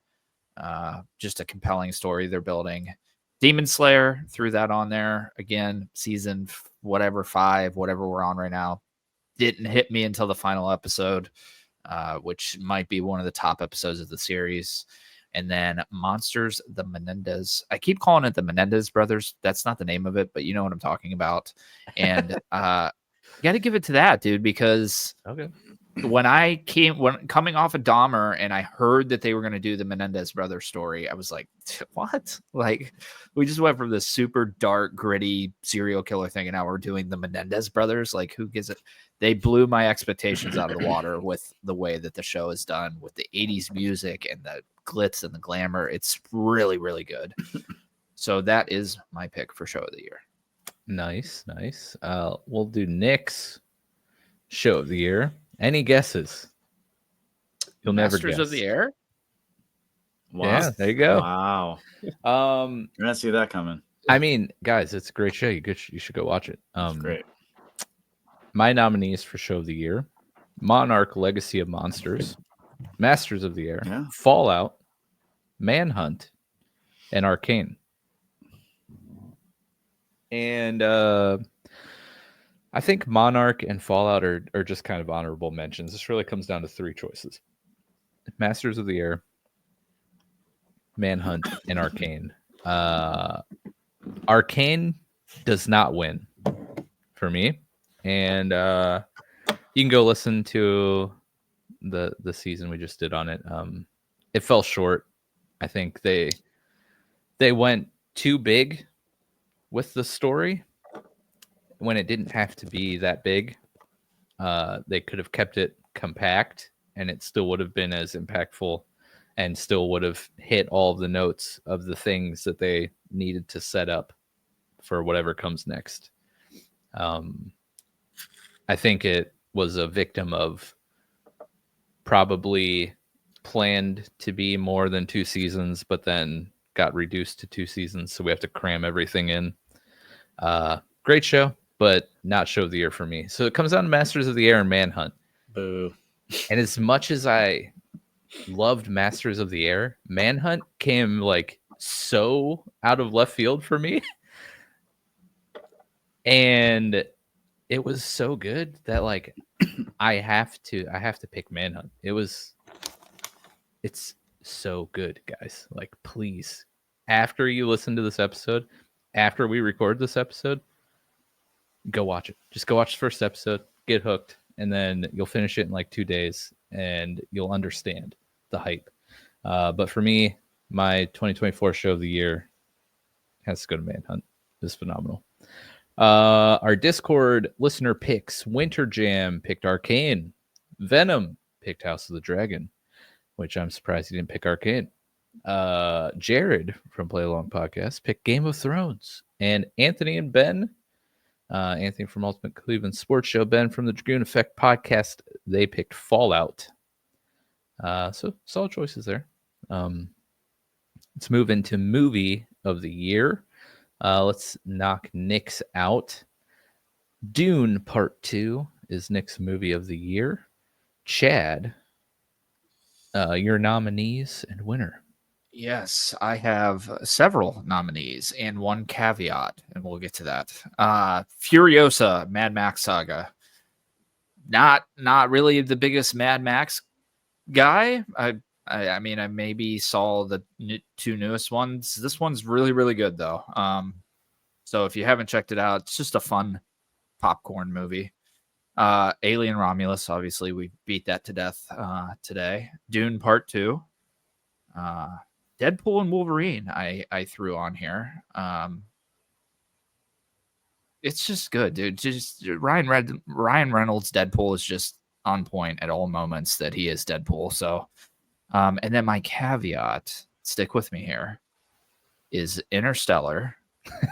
just a compelling story they're building. Demon Slayer, threw that on there again, season 5, whatever we're on right now, didn't hit me until the final episode, which might be one of the top episodes of the series. And then Monsters, the Menendez. I keep calling it the Menendez Brothers. That's not the name of it, but you know what I'm talking about. And you got to give it to that, dude, because when coming off of Dahmer and I heard that they were going to do the Menendez brothers story, I was like, what? Like, we just went from this super dark, gritty serial killer thing, and now we're doing the Menendez brothers. Like, who gives it? They blew my expectations out of the water with the way that the show is done, with the 80s music and the glitz and the glamour. It's really, really good. So that is my pick for Show of the Year. Nice. We'll do Nick's Show of the Year. Any guesses? You'll never guess. Masters of the Air? Wow. Yeah, there you go. Wow. You're gonna see that coming. I mean, guys, it's a great show. You should go watch it. It's great. My nominees for Show of the Year: Monarch: Legacy of Monsters, Masters of the Air, Fallout, Manhunt, and Arcane. And I think Monarch and Fallout are just kind of honorable mentions. This really comes down to 3 choices: Masters of the Air, Manhunt, and Arcane. Arcane does not win for me. And you can go listen to the season we just did on it. It fell short. I think they went too big with the story when it didn't have to be that big. They could have kept it compact and it still would have been as impactful and still would have hit all of the notes of the things that they needed to set up for whatever comes next. I think it was a victim of probably planned to be more than 2 seasons, but then got reduced to 2 seasons. So we have to cram everything in. Great show, but not show of the year for me. So it comes down to Masters of the Air and Manhunt. Boo. And as much as I loved Masters of the Air, Manhunt came like so out of left field for me. And it was so good that like I have to pick Manhunt. It's so good, guys. Like, please, after you listen to this episode, after we record this episode, go watch it. Just go watch the first episode, get hooked, and then you'll finish it in like 2 days and you'll understand the hype. But for me, my 2024 show of the year has to go to Manhunt. It's phenomenal. Our Discord listener picks: Winter Jam picked Arcane, Venom picked House of the Dragon, which I'm surprised he didn't pick Arcane. Jared from Play Along Podcast picked Game of Thrones, and Anthony and Ben, Anthony from Ultimate Cleveland Sports Show, Ben from the Dragoon Effect Podcast, they picked Fallout. So solid choices there. Let's move into movie of the year. Let's knock Nick's out. Dune Part 2 is Nick's movie of the year. Chad, your nominees and winner. Yes, I have several nominees and one caveat, and we'll get to that. Furiosa, Mad Max saga. Not really the biggest Mad Max guy. I mean, I maybe saw the 2 newest ones. This one's really, really good, though. So if you haven't checked it out, it's just a fun popcorn movie. Alien Romulus, obviously, we beat that to death today. Dune Part 2. Deadpool and Wolverine, I threw on here. It's just good, dude. Just Ryan Reynolds' Deadpool is just on point at all moments that he is Deadpool. So. And then my caveat, stick with me here, is Interstellar,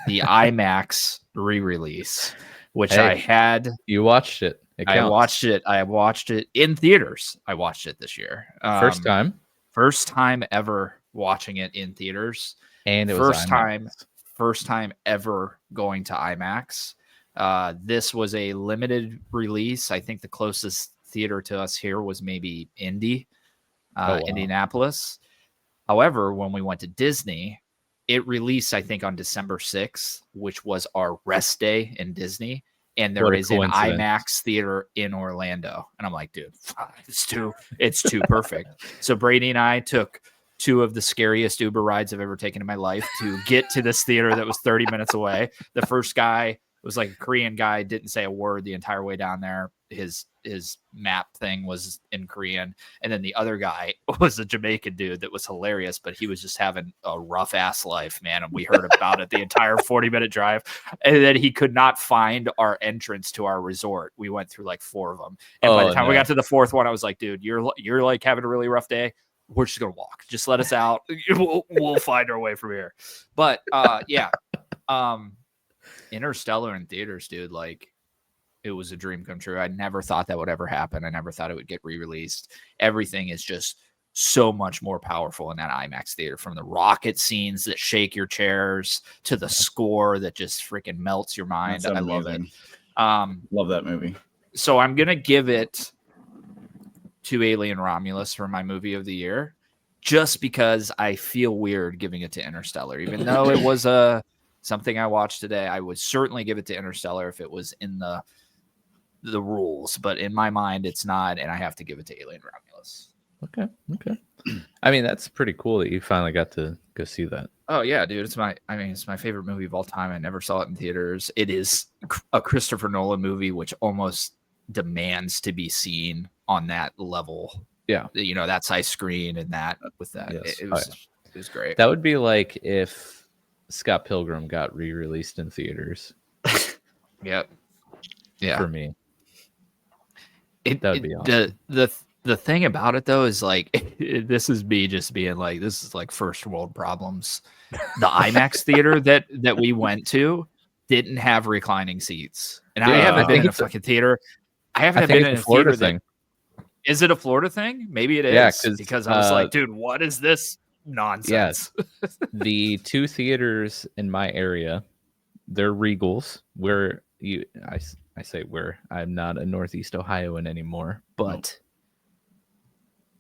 the IMAX re-release, which I had. You watched it. I watched it in theaters. I watched it this year. First time ever watching it in theaters. And it was IMAX. First time ever going to IMAX. This was a limited release. I think the closest theater to us here was maybe Indy. Indianapolis. However, when we went to Disney, it released, I think, on December 6th, which was our rest day in Disney. And there is an IMAX theater in Orlando. And I'm like, dude, it's too perfect. So Brady and I took 2 of the scariest Uber rides I've ever taken in my life to get to this theater that was 30 minutes away. The first guy was like a Korean guy, didn't say a word the entire way down there. His map thing was in Korean. And then the other guy was a Jamaican dude that was hilarious, but he was just having a rough ass life, man. And we heard about it the entire 40-minute drive. And then he could not find our entrance to our resort. We went through like 4 of them. And by the time we got to the 4th one, I was like, dude, you're like having a really rough day. We're just going to walk. Just let us out. We'll find our way from here. But yeah. Interstellar in theaters, dude, like it was a dream come true. I never thought that would ever happen. I never thought it would get re-released. Everything is just so much more powerful in that IMAX theater, from the rocket scenes that shake your chairs to the score that just freaking melts your mind. I love it. Love that movie. So I'm going to give it to Alien Romulus for my movie of the year, just because I feel weird giving it to Interstellar, even though it was something I watched today. I would certainly give it to Interstellar if it was in the rules, but in my mind it's not, and I have to give it to Alien Romulus. Okay. I mean, that's pretty cool that you finally got to go see that. Oh yeah, dude, it's my favorite movie of all time. I never saw it in theaters. It is a Christopher Nolan movie, which almost demands to be seen on that level. Yeah, that size screen and that with that. Yes. It was It was great. That would be like if Scott Pilgrim got re-released in theaters. Yep. Yeah. For me, that would be awesome. The thing about it though is like this is me just being like, this is like first world problems. The IMAX theater that we went to didn't have reclining seats, and I haven't been in a fucking theater. I haven't been in a Florida thing. Is it a Florida thing? Maybe it is. Yeah, because I was like, dude, what is this nonsense? Yeah, the 2 theaters in my area, they're Regals. Where I say where I'm not a Northeast Ohioan anymore, but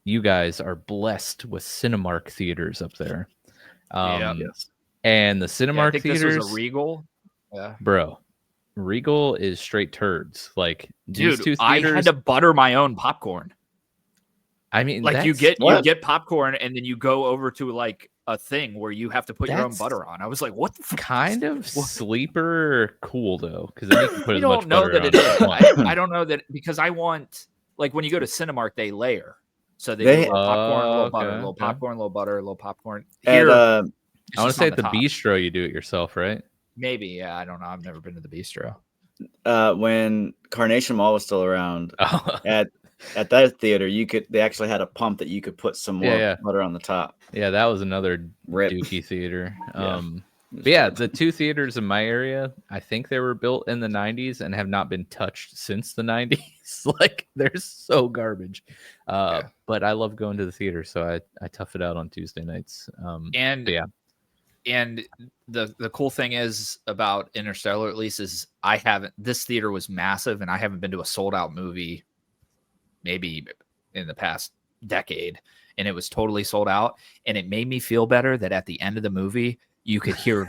you guys are blessed with Cinemark theaters up there. Yes. And the Cinemark theaters, this was a Regal. Yeah, bro. Regal is straight turds. Like, dude, these 2 theaters, I had to butter my own popcorn. I mean, like you get popcorn and then you go over to like a thing where you have to put your own butter on. I was like, what the fuck? Kind of sleeper cool though, because then you can put I as don't much know butter that on it as is. I don't know that, because I want, like, when you go to Cinemark, they layer. So they do a little popcorn, a little butter, a little popcorn, a little butter, a little popcorn. Here, I want to say at the bistro, you do it yourself, right? Maybe, yeah. I don't know. I've never been to the bistro. When Carnation Mall was still around, at that theater, they actually had a pump that you could put some more butter on the top. Yeah, that was another dookie theater. But yeah, the 2 theaters in my area, I think they were built in the 90s and have not been touched since the 90s. Like, they're so garbage. But I love going to the theater, so I tough it out on Tuesday nights. And the cool thing is about Interstellar, at least, is this theater was massive, and I haven't been to a sold out movie maybe in the past decade, and it was totally sold out. And it made me feel better that at the end of the movie, you could hear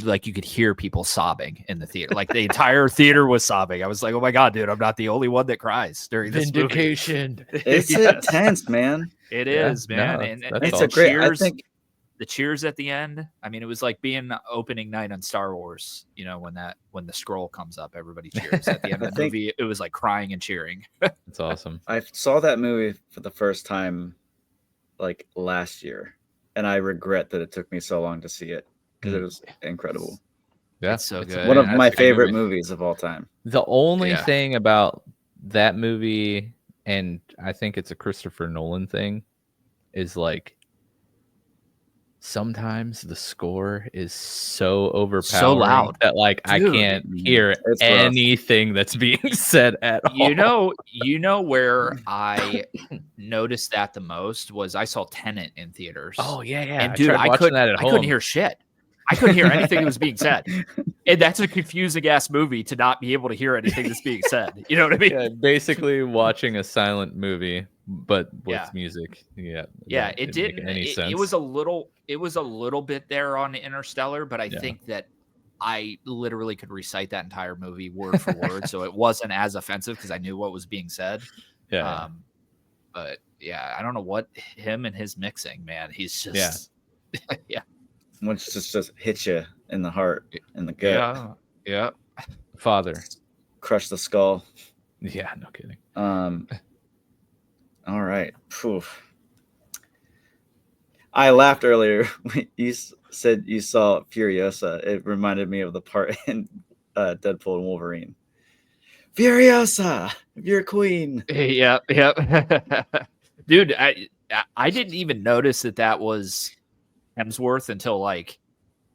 like you could hear people sobbing in the theater. Like the entire theater was sobbing. I was like, oh my God, dude, I'm not the only one that cries during this Vindication. movie. It's intense, man. It is, man. No, and it's a great, cheers, I think, the cheers at the end. I mean, it was like being opening night on Star Wars, when the scroll comes up, everybody cheers at the end of the movie. It was like crying and cheering. It's awesome. I saw that movie for the first time like last year, and I regret that it took me so long to see it, because it was incredible. Yeah, it's so good. One of my favorite movies of all time. The only thing about that movie, and I think it's a Christopher Nolan thing, is like, sometimes the score is so overpowering, so loud that like, dude, I can't hear anything that's being said at all. You know where I noticed that the most was I saw Tenet in theaters. Oh yeah. And dude, I couldn't hear shit. I couldn't hear anything that was being said. And that's a confusing ass movie to not be able to hear anything that's being said. You know what I mean? Yeah, basically watching a silent movie, but with music. Yeah. Yeah, it didn't make any sense. It was a little bit there on Interstellar, but I think that I literally could recite that entire movie word for word, so it wasn't as offensive because I knew what was being said. Yeah. But yeah, I don't know what him and his mixing, man. He's just Once just hits you in the heart, in the gut. Yeah. Father. Crush the skull. Yeah, no kidding. All right. Poof. I laughed earlier when you said you saw Furiosa. It reminded me of the part in Deadpool and Wolverine. Furiosa, you're a queen. Yeah. Dude, I didn't even notice that was Hemsworth until like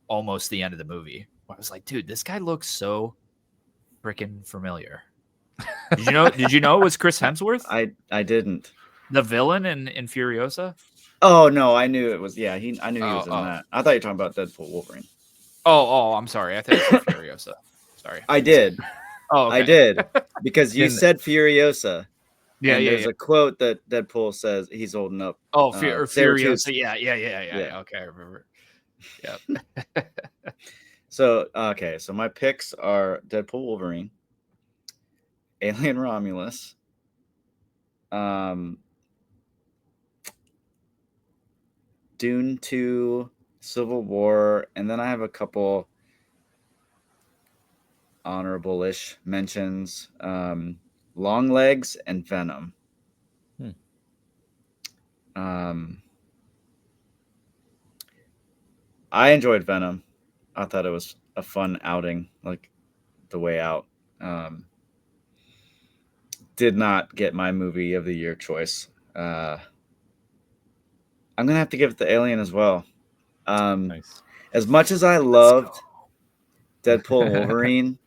almost the end of the movie. I was like, dude, this guy looks so freaking familiar. Did you know it was Chris Hemsworth? I didn't. The villain in Furiosa? Oh no, I knew it was. Yeah, I knew he was in that. I thought you were talking about Deadpool Wolverine. Oh, I'm sorry. I thought it was Furiosa. Sorry. I did. Oh, okay. I did, because you said Furiosa. Yeah. There's a quote that Deadpool says he's holding up. Oh, Furiosa. Yeah. Okay, I remember. Yeah. So my picks are Deadpool, Wolverine, Alien Romulus, Dune 2, Civil War, and then I have a couple honorable-ish mentions. Longlegs and Venom. I enjoyed Venom. I thought it was a fun outing, like The Way Out. Did not get my movie of the year choice. I'm gonna have to give it to Alien as well. Nice. As much as I loved Deadpool and Wolverine,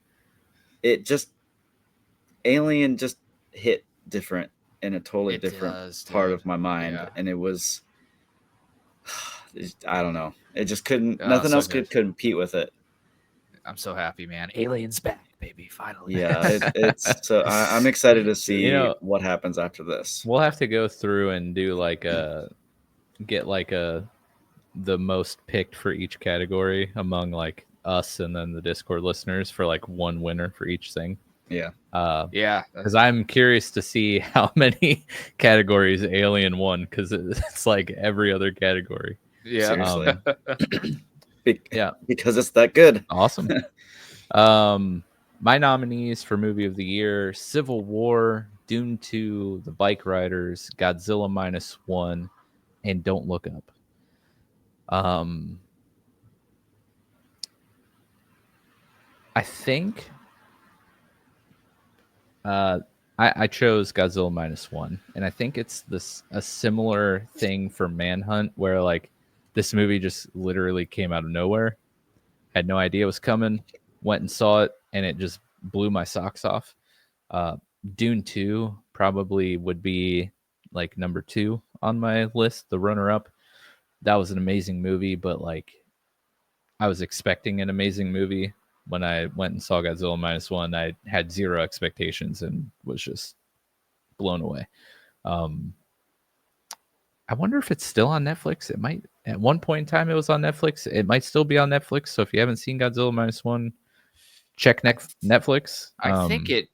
Alien just hit different in a totally different part of my mind, and it was, I don't know, it just couldn't. Nothing else could compete with it. I'm so happy, man. Alien's back, baby! Finally. Yeah, it's so I'm excited to see what happens after this. We'll have to go through and do get the most picked for each category among like us and then the Discord listeners for like one winner for each thing. Yeah. Because I'm curious to see how many categories Alien won, because it's like every other category. Yeah. Because it's that good. Awesome. My nominees for movie of the year: Civil War, Dune 2, The Bike Riders, Godzilla -1, and Don't Look Up. I think I chose Godzilla -1, and I think it's a similar thing for Manhunt, where like this movie just literally came out of nowhere, had no idea it was coming, went and saw it, and it just blew my socks off. Dune 2 probably would be like number 2 on my list, the runner-up. That was an amazing movie, but like I was expecting an amazing movie. When I went and saw Godzilla -1, I had zero expectations and was just blown away. I wonder if it's still on Netflix. It might. At one point in time, it was on Netflix. It might still be on Netflix. So if you haven't seen Godzilla -1, check Netflix. I think it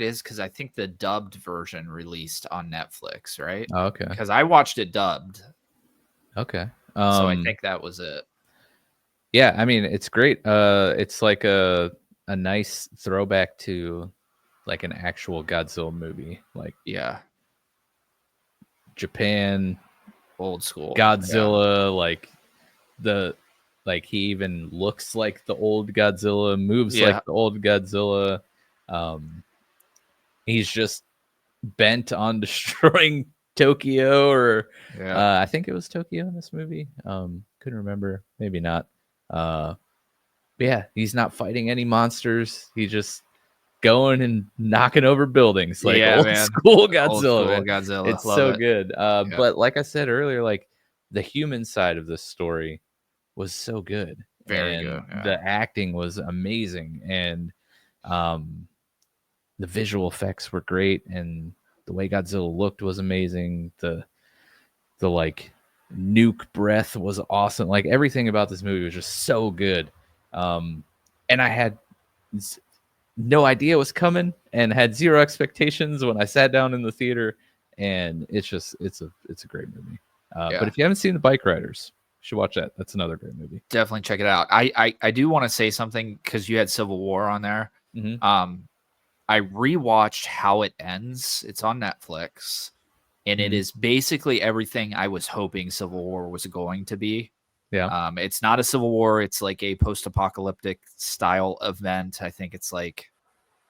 is, because I think the dubbed version released on Netflix, right? Oh, okay. Because I watched it dubbed. Okay. So I think that was it. Yeah, I mean, it's great. It's like a nice throwback to like an actual Godzilla movie, like Japan, old school Godzilla. Like he even looks like the old Godzilla, moves like the old Godzilla. He's just bent on destroying Tokyo, or I think it was Tokyo in this movie. Couldn't remember, maybe not. But yeah, he's not fighting any monsters. He's just going and knocking over buildings like old school Godzilla. It's so good. But like I said earlier, like the human side of this story was so good. Very good. The acting was amazing, and the visual effects were great, and the way Godzilla looked was amazing. The like nuke breath was awesome. Like everything about this movie was just so good. And I had no idea it was coming and had zero expectations when I sat down in the theater, and it's a great movie. But if you haven't seen The Bike Riders, you should watch that. That's another great movie. Definitely check it out. I do want to say something, because you had Civil War on there. Mm-hmm. I rewatched How It Ends. It's on Netflix. And it is basically everything I was hoping Civil War was going to be. Yeah. It's not a Civil War. It's like a post-apocalyptic style event. I think it's like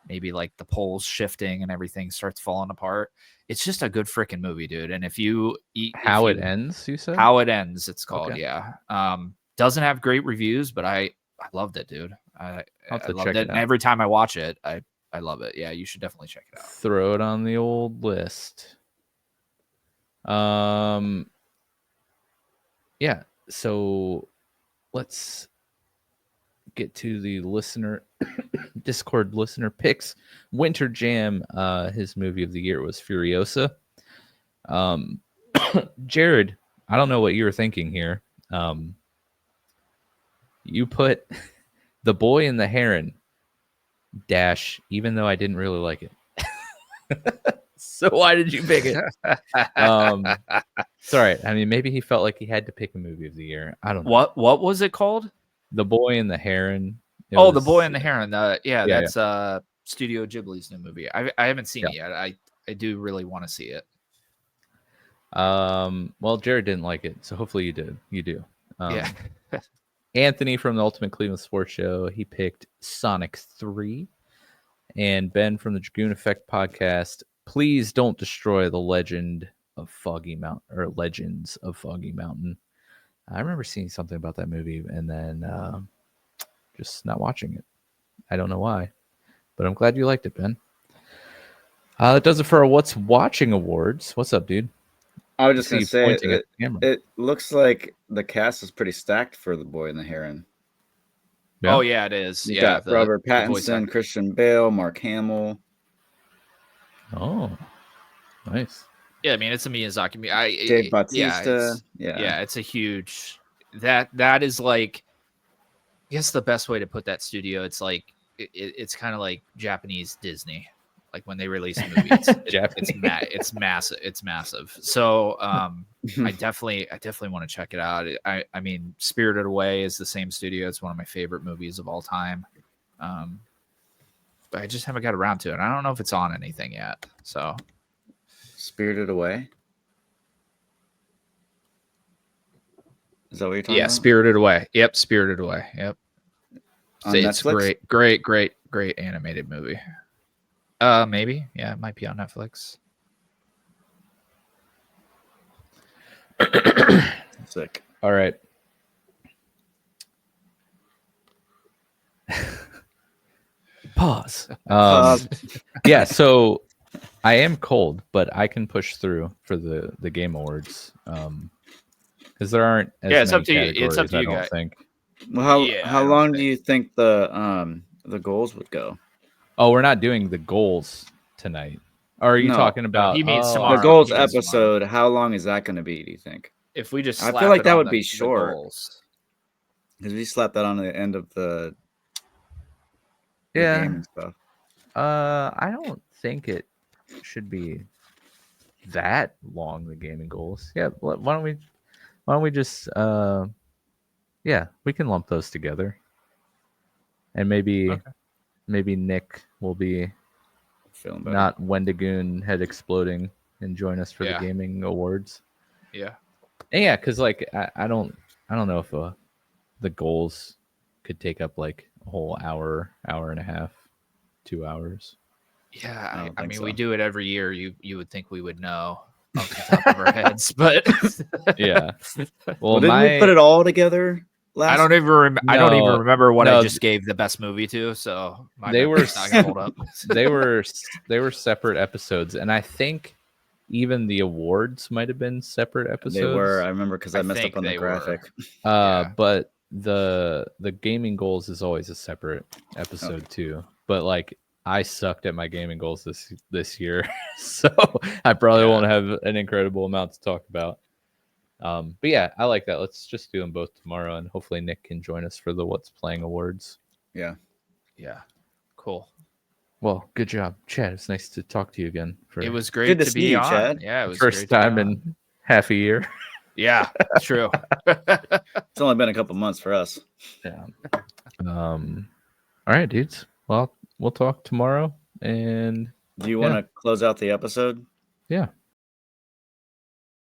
maybe like the poles shifting and everything starts falling apart. It's just a good freaking movie, dude. And if you How It Ends, you said? How It Ends, it's called. Okay. Yeah. Doesn't have great reviews, but I loved it, dude. I loved it. And every time I watch it, I love it. Yeah, you should definitely check it out. Throw it on the old list. Yeah, so let's get to the listener Discord listener picks. Winter Jam, his movie of the year was Furiosa. Jared, I don't know what you were thinking here. You put The Boy and the Heron dash, even though I didn't really like it. So why did you pick it? It's all right. I mean, maybe he felt like he had to pick a movie of the year. I don't know. What was it called? The Boy and the Heron. The Boy and the Heron. That's Studio Ghibli's new movie. I haven't seen it yet. I do really want to see it. Well, Jared didn't like it, so hopefully you did. You do. Yeah. Anthony from the Ultimate Cleveland Sports Show, he picked Sonic 3. And Ben from the Dragoon Effect podcast, please don't destroy the legend of Foggy Mountain or Legends of Foggy Mountain. I remember seeing something about that movie and then just not watching it. I don't know why, but I'm glad you liked it, Ben. That does it for our What's Watching Awards. What's up, dude? I was just going to say, pointing at the camera. it looks like the cast is pretty stacked for The Boy and the Heron. Yeah. Oh, yeah, it is. You yeah, got Robert Pattinson, Christian Bale, Mark Hamill. Oh, nice. Yeah, I mean, it's a Miyazaki movie. Dave Bautista. Yeah, it's a huge... That is like... I guess the best way to put that studio, it's like... It's kind of like Japanese Disney. Like when they release a movie, it's massive. It's massive. So I definitely want to check it out. I mean, Spirited Away is the same studio. It's one of my favorite movies of all time. But I just haven't got around to it. I don't know if it's on anything yet. So Spirited Away. Is that what you're talking about? Yeah, Spirited Away. Yep, Spirited Away. Yep. On It's Netflix? great animated movie. Maybe. Yeah, it might be on Netflix. Sick. All right. Pause. Yeah, so I am cold, but I can push through for the Game Awards. Because there aren't as it's many up to you. It's up categories, to you I don't guys. think. Well, Yeah, I how don't long think- do you think the goals would go? Oh, we're not doing the goals tonight. Or are you No. talking about he means The tomorrow. goals He means tomorrow. episode, how long is that going to be, do you think? If we just I feel slap like it that on would the- be the short. goals. Because we slapped that on the end of the Yeah. game and stuff. I don't think it should be that long, the gaming goals. Yeah, why don't we just yeah, we can lump those together. And maybe Nick will be Feeling better. not Wendigoon head exploding and join us for Yeah. the gaming awards. Yeah. And yeah, because like I don't know if the goals could take up like a whole hour and a half, 2 hours. Yeah, I don't I think mean, so. we do it every year. You would think we would know off the top of our heads, but Yeah. Well, Well, didn't we put it all together last? I don't even No, remember what no, I just gave the best movie to. So They were memory's not gonna hold up. they were separate episodes, and I think even the awards might have been separate episodes. They were. I remember because I I messed think up on the they were. graphic. Yeah. But the gaming goals is always a separate episode too. But like I sucked at my gaming goals this year, so I probably won't have an incredible amount to talk about. But yeah, I like that. Let's just do them both tomorrow, and hopefully Nick can join us for the What's Playing Awards. Yeah. Yeah, cool. Well, good job, Chad. It's nice to talk to you again. For It was great Good to to see be you, on. Chad. Yeah, it was first great to be time on. in half a year. Yeah, true. It's only been a couple months for us. Yeah. All right, dudes. Well, we'll talk tomorrow, and Do you want to close out the episode? yeah.